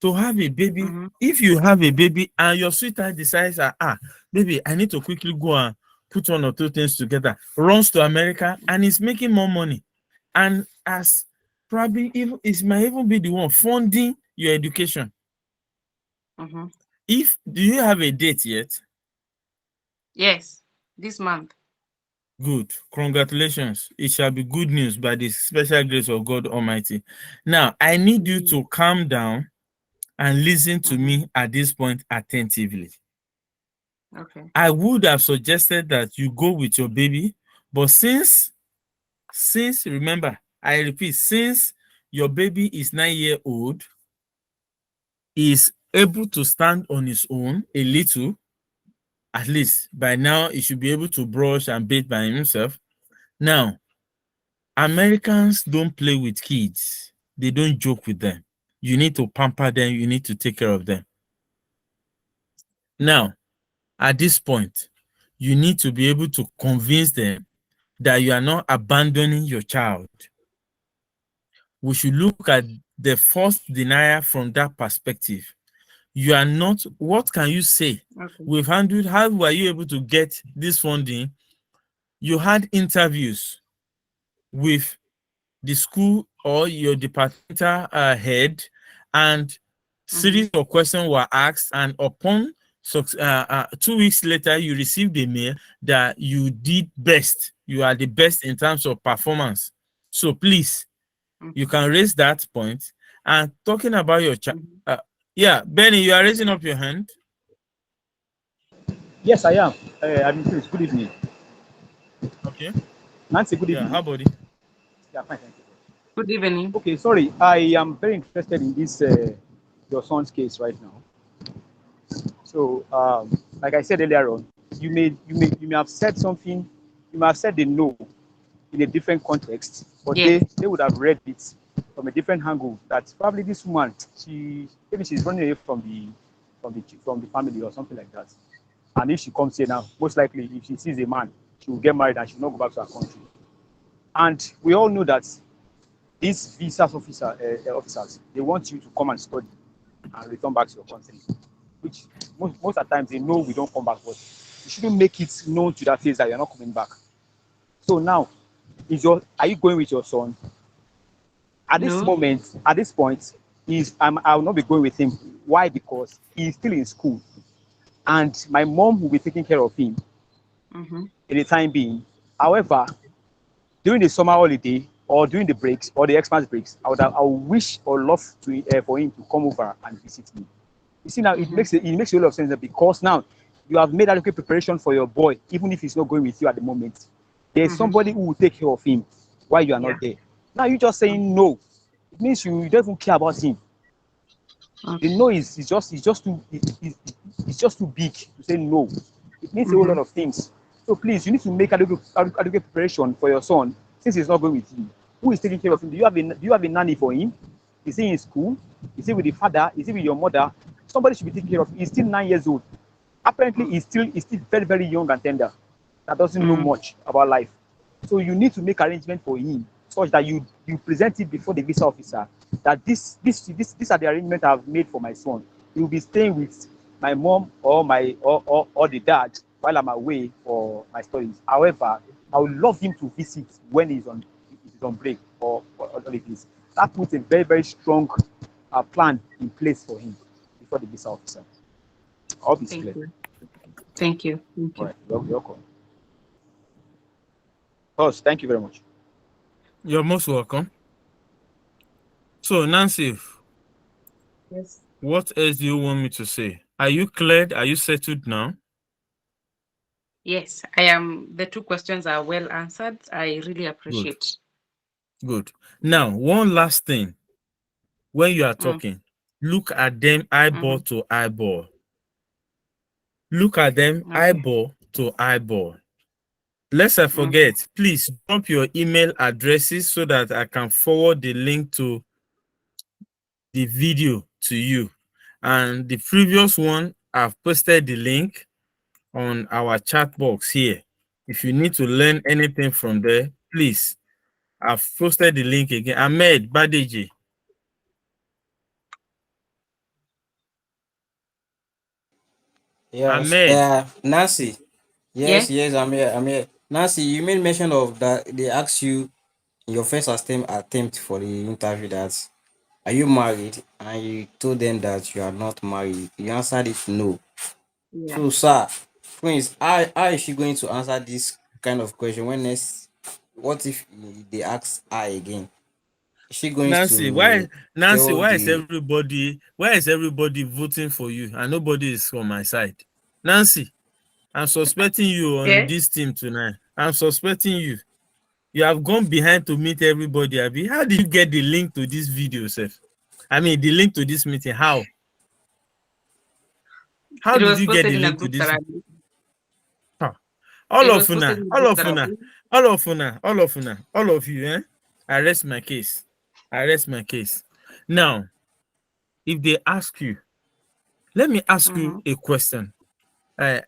to have a baby? If you have a baby and your sweetheart decides that, baby, I need to quickly go and put one or two things together, runs to America and is making more money, and as probably it might even be the one funding your education. Do you have a date yet? Yes, this month. Good. Congratulations. It shall be good news by the special grace of God Almighty. Now, I need you to calm down and listen to me at this point attentively. Okay. I would have suggested that you go with your baby, but since remember, I repeat, since your baby is 9 years old, is able to stand on his own a little, at least by now, he should be able to brush and bathe by himself. Now, Americans don't play with kids. They don't joke with them. You need to pamper them. You need to take care of them. Now, at this point, you need to be able to convince them that you are not abandoning your child. We should look at the first denial from that perspective. You are not, what can you say? Okay. We've handled, how were you able to get this funding? You had interviews with the school or your departmental head, and series of questions were asked, and upon 2 weeks later, you received a mail that you did best. You are the best in terms of performance. So please, you can raise that point. And talking about your child, yeah, Benny, you are raising up your hand. Yes, I am. I'm Chris. Good evening. Okay. Nancy, good Yeah, evening. how buddy? Yeah, fine, thank you. Good evening. Okay, sorry. I am very interested in this your son's case right now. So, like I said earlier on, you may have said something. You may have said they know in a different context, but Yes. they would have read it from a different angle. That probably this woman, maybe she's running away from the family or something like that. And if she comes here now, most likely if she sees a man, she will get married and she will not go back to her country. And we all know that these officers, they want you to come and study and return back to your country, which most of the times they know we don't come back, but you shouldn't make it known to that face that you're not coming back. So now, Are you going with your son? At this No. moment, at this point, I will not be going with him. Why? Because he's still in school, and my mom will be taking care of him Mm-hmm. in the time being. However, during the summer holiday or during the breaks or the Xmas breaks, I would wish or love to for him to come over and visit me. You see now, Mm-hmm. it makes a lot of sense because now you have made adequate preparation for your boy, even if he's not going with you at the moment. There's Mm-hmm. somebody who will take care of him while you are Yeah. not there. Now you just saying no. It means you don't even care about him. Okay. The no is it's just too big to say no. It means a whole Mm-hmm. lot of things. So please, you need to make adequate preparation for your son since he's not going with you. Who is taking care of him? Do you have a nanny for him? Is he in school? Is he with the father? Is he with your mother? Somebody should be taking care of him. He's still 9 years old. Apparently, he's still very, very young and tender. That doesn't know Mm. much about life. So you need to make arrangement for him such that you present it before the visa officer that these are the arrangements I've made for my son. He will be staying with my mom or the dad while I'm away for my studies. However, I would love him to visit when he's on break or holidays. That puts a very, very strong plan in place for him before the visa officer. I hope it's Thank clear. you. Thank you. Thank All you. right, you're welcome. Boss, thank you very much. You're most welcome. So, Nancy, Yes. what else do you want me to say? Are you cleared? Are you settled now? Yes, I am. The two questions are well answered. I really Good. appreciate. Good. Now, one last thing. When you are Mm. talking, look at them eyeball Mm-hmm. to eyeball. Look at them Okay. eyeball to eyeball. Lest I Okay. forget, please drop your email addresses so that I can forward the link to the video to you. And the previous one, I've posted the link on our chat box here. If you need to learn anything from there, please, I've posted the link again. Ahmed Badeji. Yes, Ahmed. Nancy. Yes, Yes. yes, I'm here. I'm here. Nancy, you made mention of that they asked you in your first attempt for the interview that are you married, and you told them that you are not married. You answered it no. Yeah. So, sir, Prince, how is she going to answer this kind of question when next? What if they ask her again? Is she going Nancy, to tell the? why is everybody voting for you and nobody is on my side? Nancy, I'm suspecting you on Yeah. this team tonight. I'm suspecting you. You have gone behind to meet everybody, Abby. How did you get the link to this video, Seth? I mean, the link to this meeting. How? How It did was you get posted the in a link to group this? that I. Huh. All It of was posted una, in the all group of that I was una, in. all of una, all of una, all of you, eh? I rest my case. I rest my case. Now, if they ask you, let me ask you Mm-hmm. a question. Uh,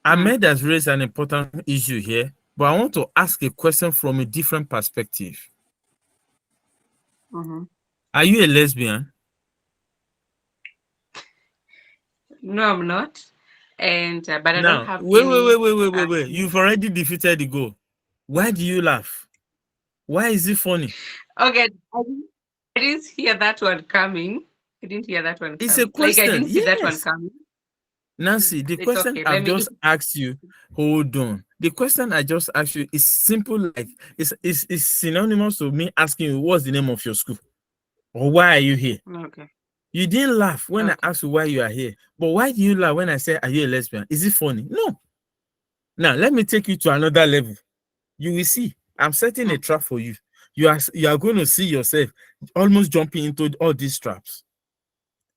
Mm. Ahmed has raised an important issue here, but I want to ask a question from a different perspective. Mm-hmm. Are you a lesbian? No, I'm not. And but I don't Now, have any. wait. You've already defeated the goal. Why do you laugh? Why is it funny? Okay, I didn't hear that one coming. I didn't hear that one It's a coming. Like I question. didn't see that one Yes. coming. Nancy, the It's question okay. I've Let me. just asked you, hold on. The question I just asked you is simple, like it's synonymous to me asking you what's the name of your school or why are you here? Okay. You didn't laugh when I Okay. asked you why you are here, but why do you laugh when I say, are you a lesbian? Is it funny? No. Now, let me take you to another level. You will see. I'm setting a trap for you. You are going to see yourself almost jumping into all these traps.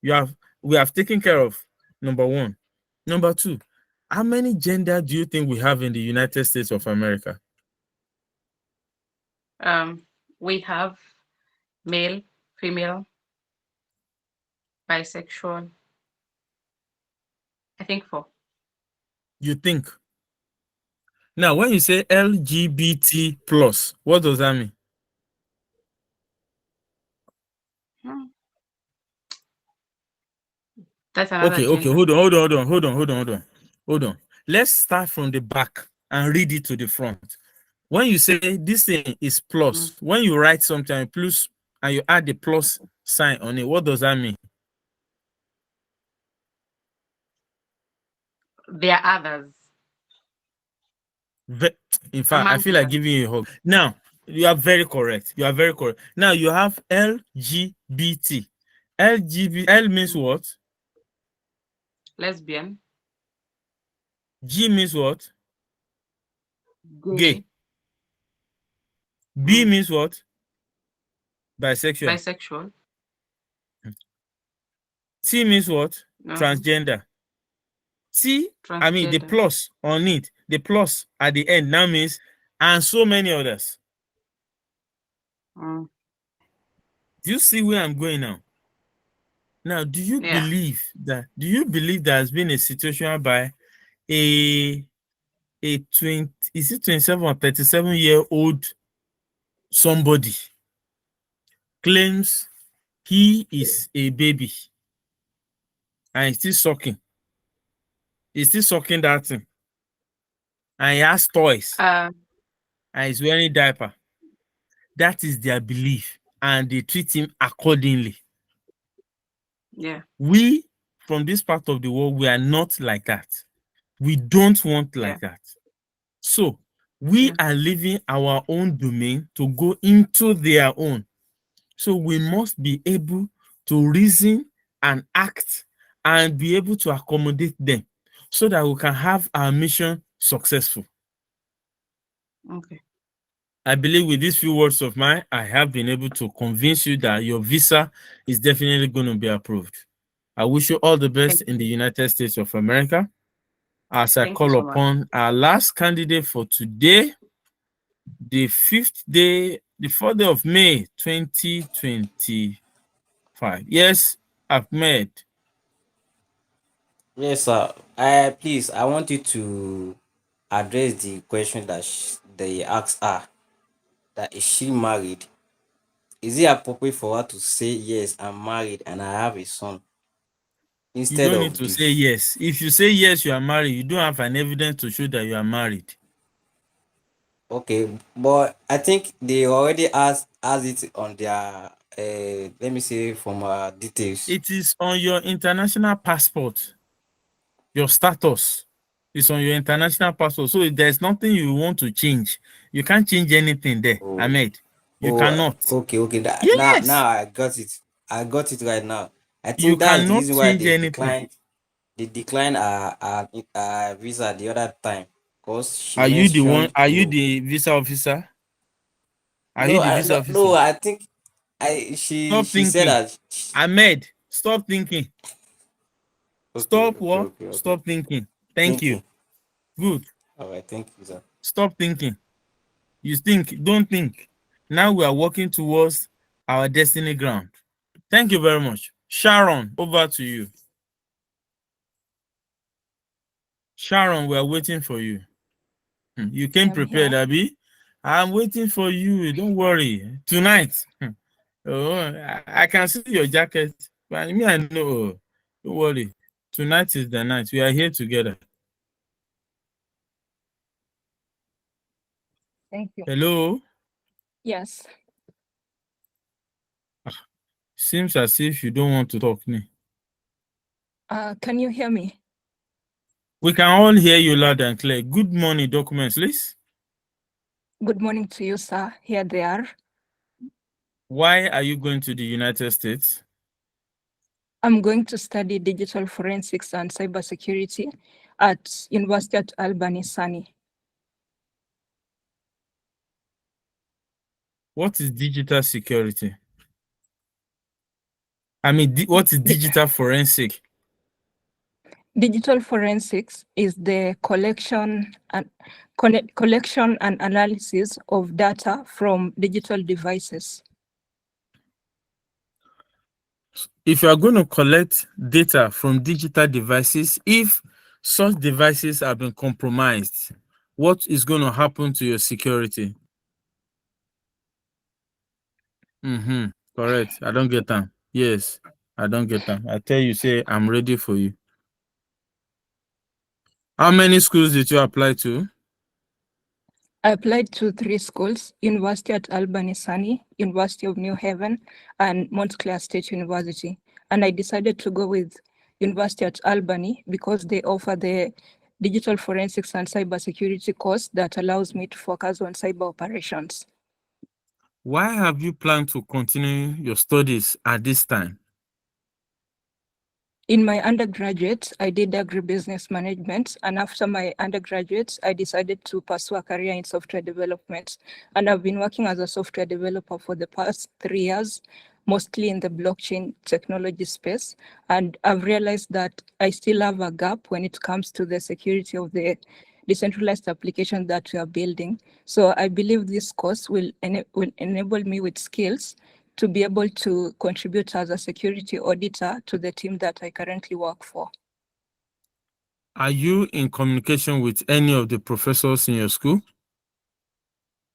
We have taken care of number one. Number two, how many gender do you think we have in the United States of America? We have male, female, bisexual. I think four. You think? Now, when you say LGBT plus, what does that mean? Hmm. That's another Okay, gender. hold on. Let's start from the back and read it to the front. When you say this thing is plus, when you write something plus and you add the plus sign on it, what does that mean? There are others. In fact, I Among feel the like others. giving you a hug. Now, you are very correct. You are very correct. Now, you have LGBT. L means what? Lesbian. G means what? Gay. B means what? Bisexual. Bisexual. T means what? Uh-huh. Transgender. I mean, the Transgender. plus on it, the plus at the end now means, and so many others. Do you see where I'm going now? Now, do you believe there has been a situation by a 27 or 37-year-old somebody claims he is a baby and he's still sucking? He's still sucking that thing. And he has toys. And he's wearing diaper. That is their belief. And they treat him accordingly. Yeah. We, from this part of the world, we are not like that. We don't want like that. So we are leaving our own domain to go into their own. So we must be able to reason and act and be able to accommodate them so that we can have our mission successful. Okay. I believe with these few words of mine, I have been able to convince you that your visa is definitely going to be approved. I wish you all the best in the United States of America. As I Thank you call so much. upon our last candidate for today, the 4th day of May, 2025. Yes, Ahmed. Yes, sir. Please, I want you to address the question that they asked her. That is she married? Is it appropriate for her to say yes, I'm married and I have a son, You instead don't need of to the say yes. If you say yes, you are married, you don't have an evidence to show that you are married. Okay, but I think they already has it on their let me say from details. It is on your international passport. Your status is on your international passport. So there's nothing you want to change. You can't change anything there, Ahmed. You cannot. Okay. Now Yes. I got it. I got it right now. I You think that's the cannot reason why change anything. they declined visa the other time, because she Are you the one? mentioned Are you you. the visa officer? Are you No, the visa officer? I think Stop she said thinking. that. Ahmed, stop thinking. Okay, Stop what? okay. Stop thinking. Thank you. Thinking. Good. All right, thank you, sir. Stop thinking. You think, don't think. Now we are working towards our destiny ground. Thank you very much. Sharon, over to you. Sharon, we are waiting for you. You came I'm prepared, here. Abby. I'm waiting for you. Don't worry. Tonight. Oh, I can see your jacket. But me, I know. Don't worry. Tonight is the night. We are here together. Thank you. Hello? Yes. Seems as if you don't want to talk to me. Can you hear me? We can all hear you loud and clear. Good morning, documents, please. Good morning to you, sir. Here they are. Why are you going to the United States? I'm going to study digital forensics and cybersecurity at University at Albany, Sunny. What is digital security? I mean, what is digital forensic? Digital forensics is the collection and analysis of data from digital devices. If you are going to collect data from digital devices, if such devices have been compromised, what is going to happen to your security? Correct. I don't get them. Yes, I don't get them. I tell you, say, I'm ready for you. How many schools did you apply to? I applied to 3 schools: University at Albany Sunny, University of New Haven, and Montclair State University. And I decided to go with University at Albany because they offer the digital forensics and cybersecurity course that allows me to focus on cyber operations. Why have you planned to continue your studies at this time? In my undergraduate, I did agribusiness management, and after my undergraduate, I decided to pursue a career in software development. And I've been working as a software developer for the past 3 years, mostly in the blockchain technology space. And I've realized that I still have a gap when it comes to the security of the decentralized application that we are building. So I believe this course will enable me with skills to be able to contribute as a security auditor to the team that I currently work for. Are you in communication with any of the professors in your school?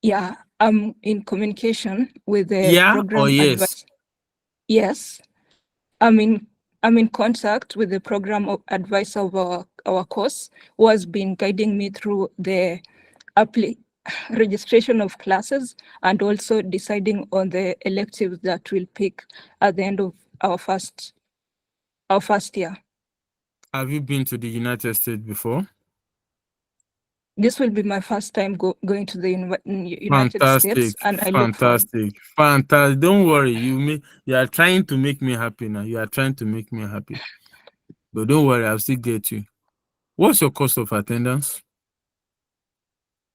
Yeah, I'm in communication with the Yeah or program yes? advice. Yes, I'm in contact with the program advisor of our course, who has been guiding me through the registration of classes and also deciding on the electives that we'll pick at the end of our first year. Have you been to the United States before? This will be my first time going to the United Fantastic, States, and I look forward. fantastic. Don't worry, you are trying to make me happy now. You are trying to make me happy. But don't worry, I'll still get you. What's your cost of attendance?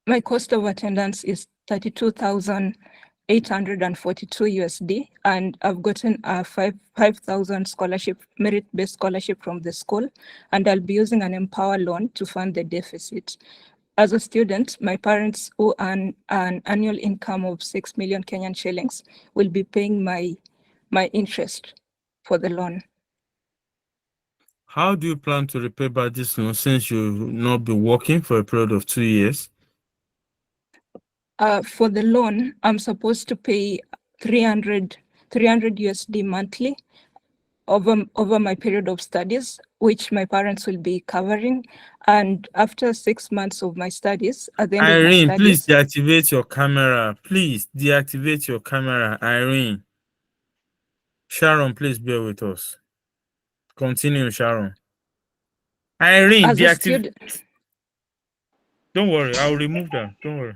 My cost of attendance is 32,842 USD, and I've gotten a 5,000 scholarship, merit-based scholarship from the school, and I'll be using an Empower loan to fund the deficit. As a student, my parents, who earn an annual income of 6 million Kenyan shillings, will be paying my interest for the loan. How do you plan to repay back this loan since you've not been working for a period of 2 years? For the loan, I'm supposed to pay 300 USD monthly over my period of studies, which my parents will be covering. And after 6 months of my studies, at the end of my Irene, please studies, deactivate your camera. Please deactivate your camera, Irene. Sharon, please bear with us. Continue, Sharon. Irene, as a deactivate. student, Don't worry, I'll remove that. Don't worry.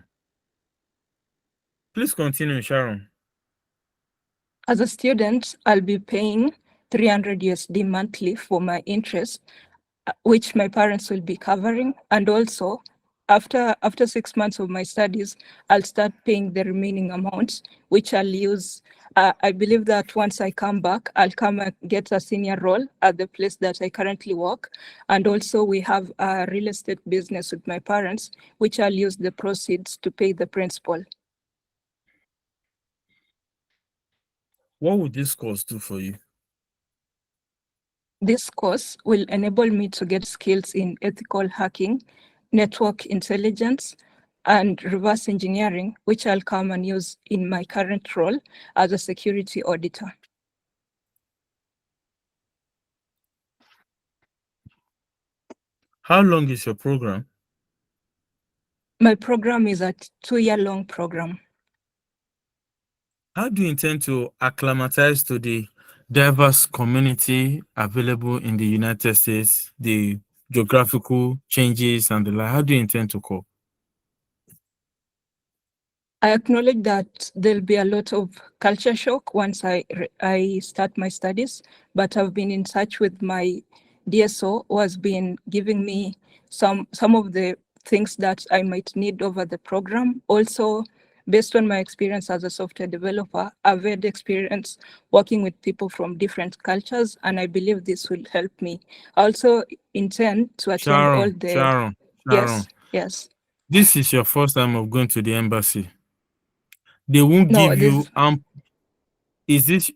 Please continue, Sharon. as a student, I'll be paying 300 USD monthly for my interest, which my parents will be covering. And also, after 6 months of my studies, I'll start paying the remaining amounts, which I'll use. I believe that once I come back, I'll come and get a senior role at the place that I currently work. And also we have a real estate business with my parents, which I'll use the proceeds to pay the principal. What would this course do for you? This course will enable me to get skills in ethical hacking, network intelligence, and reverse engineering, which I'll come and use in my current role as a security auditor. How long is your program? My program is a 2-year-long program. How do you intend to acclimatize to the diverse community available in the United States, the geographical changes and the like? How do you intend to cope? I acknowledge that there'll be a lot of culture shock once I start my studies, but I've been in touch with my DSO, who has been giving me some of the things that I might need over the program. Also, based on my experience as a software developer, I've had experience working with people from different cultures, and I believe this will help me. I also intend to attend all the... Sharon. Yes. This is your first time of going to the embassy. They won't No, give you Is this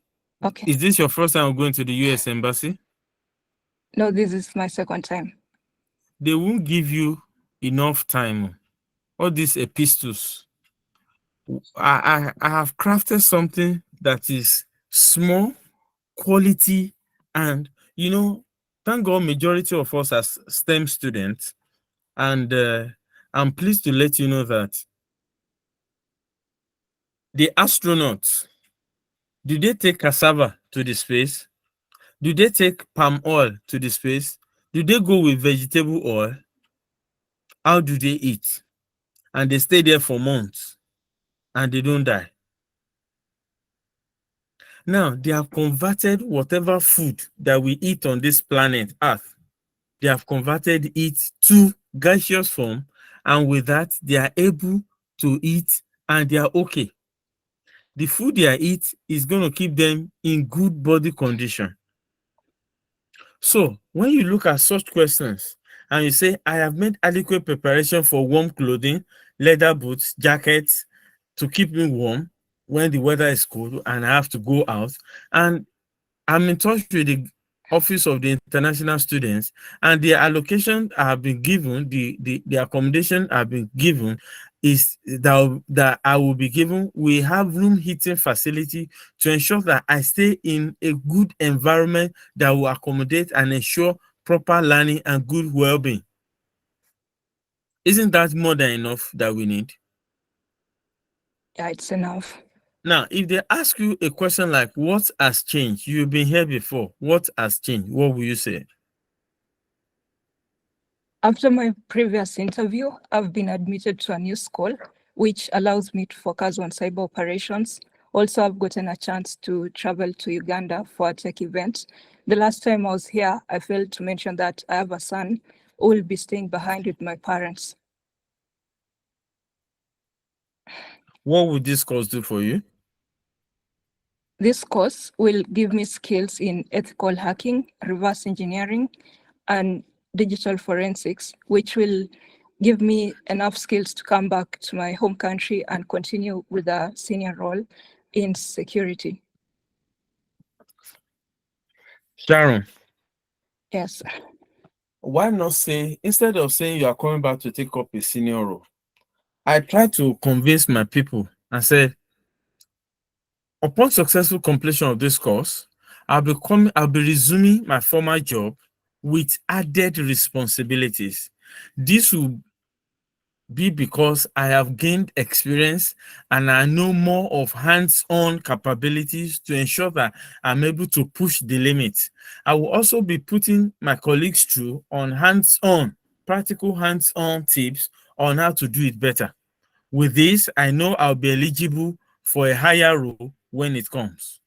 your first time of going to the US embassy? No, this is my second time. They won't give you enough time. All these epistles. I have crafted something that is small, quality, and thank God majority of us as STEM students. And I'm pleased to let you know that The astronauts, do they take cassava to the space? Do they take palm oil to the space? Do they go with vegetable oil? How do they eat? And they stay there for months and they don't die. Now, they have converted whatever food that we eat on this planet Earth, they have converted it to gaseous form, and with that, they are able to eat and they are okay. The food they eat is going to keep them in good body condition. So, when you look at such questions and you say, I have made adequate preparation for warm clothing, leather boots, jackets to keep me warm when the weather is cold and I have to go out, and I'm in touch with the Office of the International Students, and the allocation have been given, the accommodation have been given, is that I will be given. We have room heating facility to ensure that I stay in a good environment that will accommodate and ensure proper learning and good well-being. Isn't that more than enough that we need? Yeah, it's enough. Now, if they ask you a question like, what has changed? You've been here before. What has changed? What will you say? After my previous interview, I've been admitted to a new school, which allows me to focus on cyber operations. Also, I've gotten a chance to travel to Uganda for a tech event. The last time I was here, I failed to mention that I have a son who will be staying behind with my parents. What would this course do for you? This course will give me skills in ethical hacking, reverse engineering, and digital forensics, which will give me enough skills to come back to my home country and continue with a senior role in security. Sharon. Yes. Why not say, instead of saying you are coming back to take up a senior role, I try to convince my people and say, upon successful completion of this course, I'll be resuming my former job with added responsibilities. This will be because I have gained experience and I know more of hands-on capabilities to ensure that I'm able to push the limits. I will also be putting my colleagues through on hands-on, practical hands-on tips on how to do it better. With this, I know I'll be eligible for a higher role when it comes.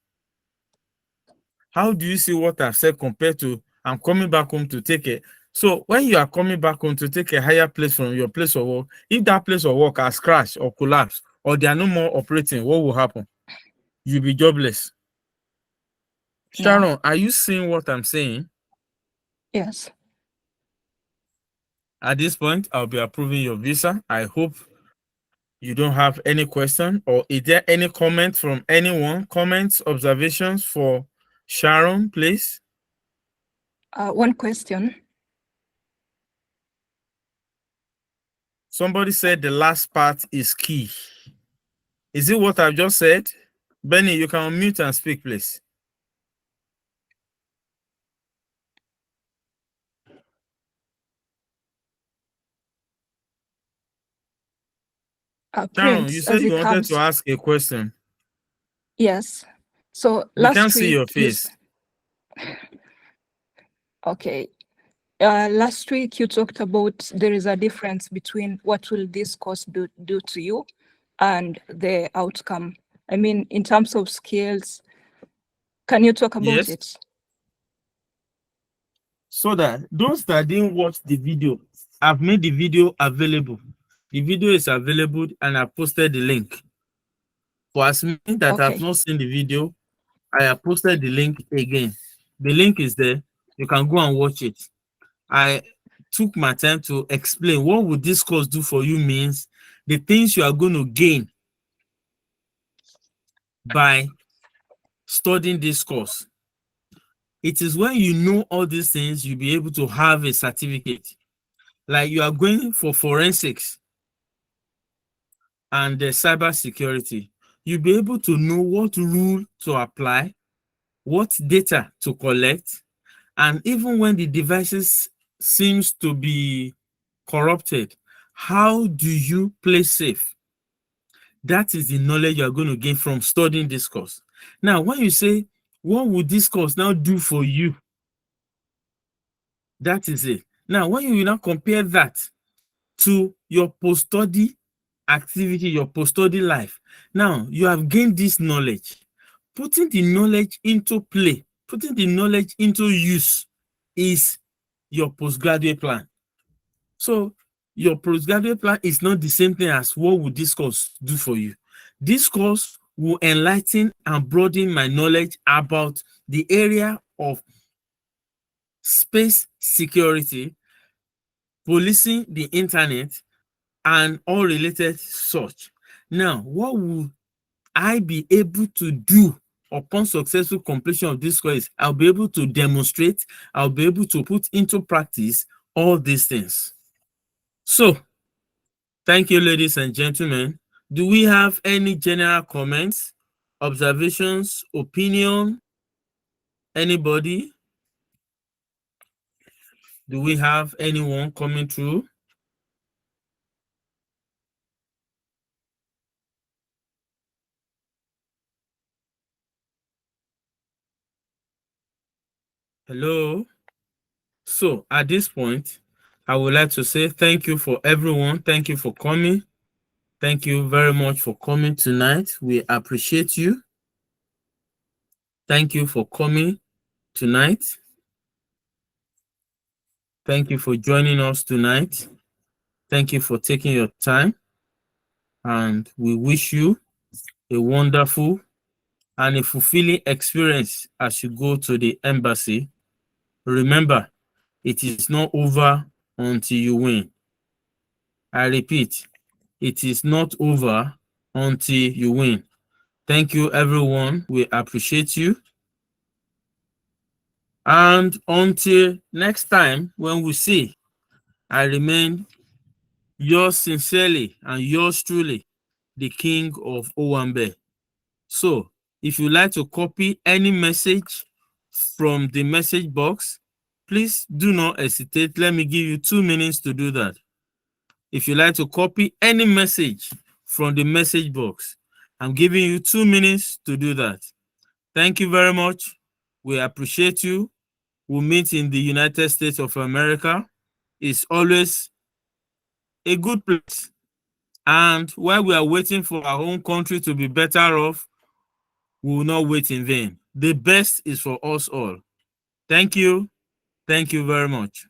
How do you see what I've said compared to I'm coming back home to take it? So when you are coming back home to take a higher place from your place of work, if that place of work has crashed or collapsed or they are no more operating, what will happen? You'll be jobless. Sharon, No. are you seeing what I'm saying? Yes. At this point, I'll be approving your visa. I hope you don't have any question, or is there any comment from anyone? Comments, observations for Sharon, please? One question. Somebody said the last part is key. Is it what I've just said? Benny, you can unmute and speak, please. Sharon, you Prince, said as you it wanted to comes. ask a question. Yes. So We can't last see your week, face. Okay. Last week you talked about there is a difference between what will this course do to you and the outcome. I mean, in terms of skills, can you talk about Yes. it? So that those that didn't watch the video, I've made the video available. The video is available and I posted the link. For as many that have not seen the video, I have posted the link again. The link is there. You can go and watch it. I took my time to explain what would this course do for you means the things you are going to gain by studying this course. It is when you know all these things, you'll be able to have a certificate. Like you are going for forensics and cyber security. You'll be able to know what rule to apply, what data to collect, and even when the devices seems to be corrupted, how do you play safe? That is the knowledge you are going to gain from studying this course. Now, when you say, what would this course now do for you? That is it. Now, when you now compare that to your post-study activity, your post-study life, now you have gained this knowledge. Putting the knowledge into play, putting the knowledge into use is your postgraduate plan. So your postgraduate plan is not the same thing as what would this course do for you. This course will enlighten and broaden my knowledge about the area of space security, policing the internet, and all related such. Now, what will I be able to do upon successful completion of this course? I'll be able to demonstrate, I'll be able to put into practice all these things. So, thank you, ladies and gentlemen. Do we have any general comments, observations, opinion? Anybody? Do we have anyone coming through? Hello? So at this point, I would like to say thank you for everyone. Thank you for coming. Thank you very much for coming tonight. We appreciate you. Thank you for coming tonight. Thank you for joining us tonight. Thank you for taking your time. And we wish you a wonderful and a fulfilling experience as you go to the embassy. Remember, it is not over until you win. I repeat, it is not over until you win. Thank you, everyone. We appreciate you. And until next time, when we see, I remain yours sincerely and yours truly, the King of Owambe. So, if you like to copy any message from the message box, please do not hesitate. Let me give you 2 minutes to do that. If you like to copy any message from the message box, I'm giving you 2 minutes to do that. Thank you very much. We appreciate you. We'll meet in the United States of America. It's always a good place. And while we are waiting for our own country to be better off, we will not wait in vain. The best is for us all. Thank you. Thank you very much.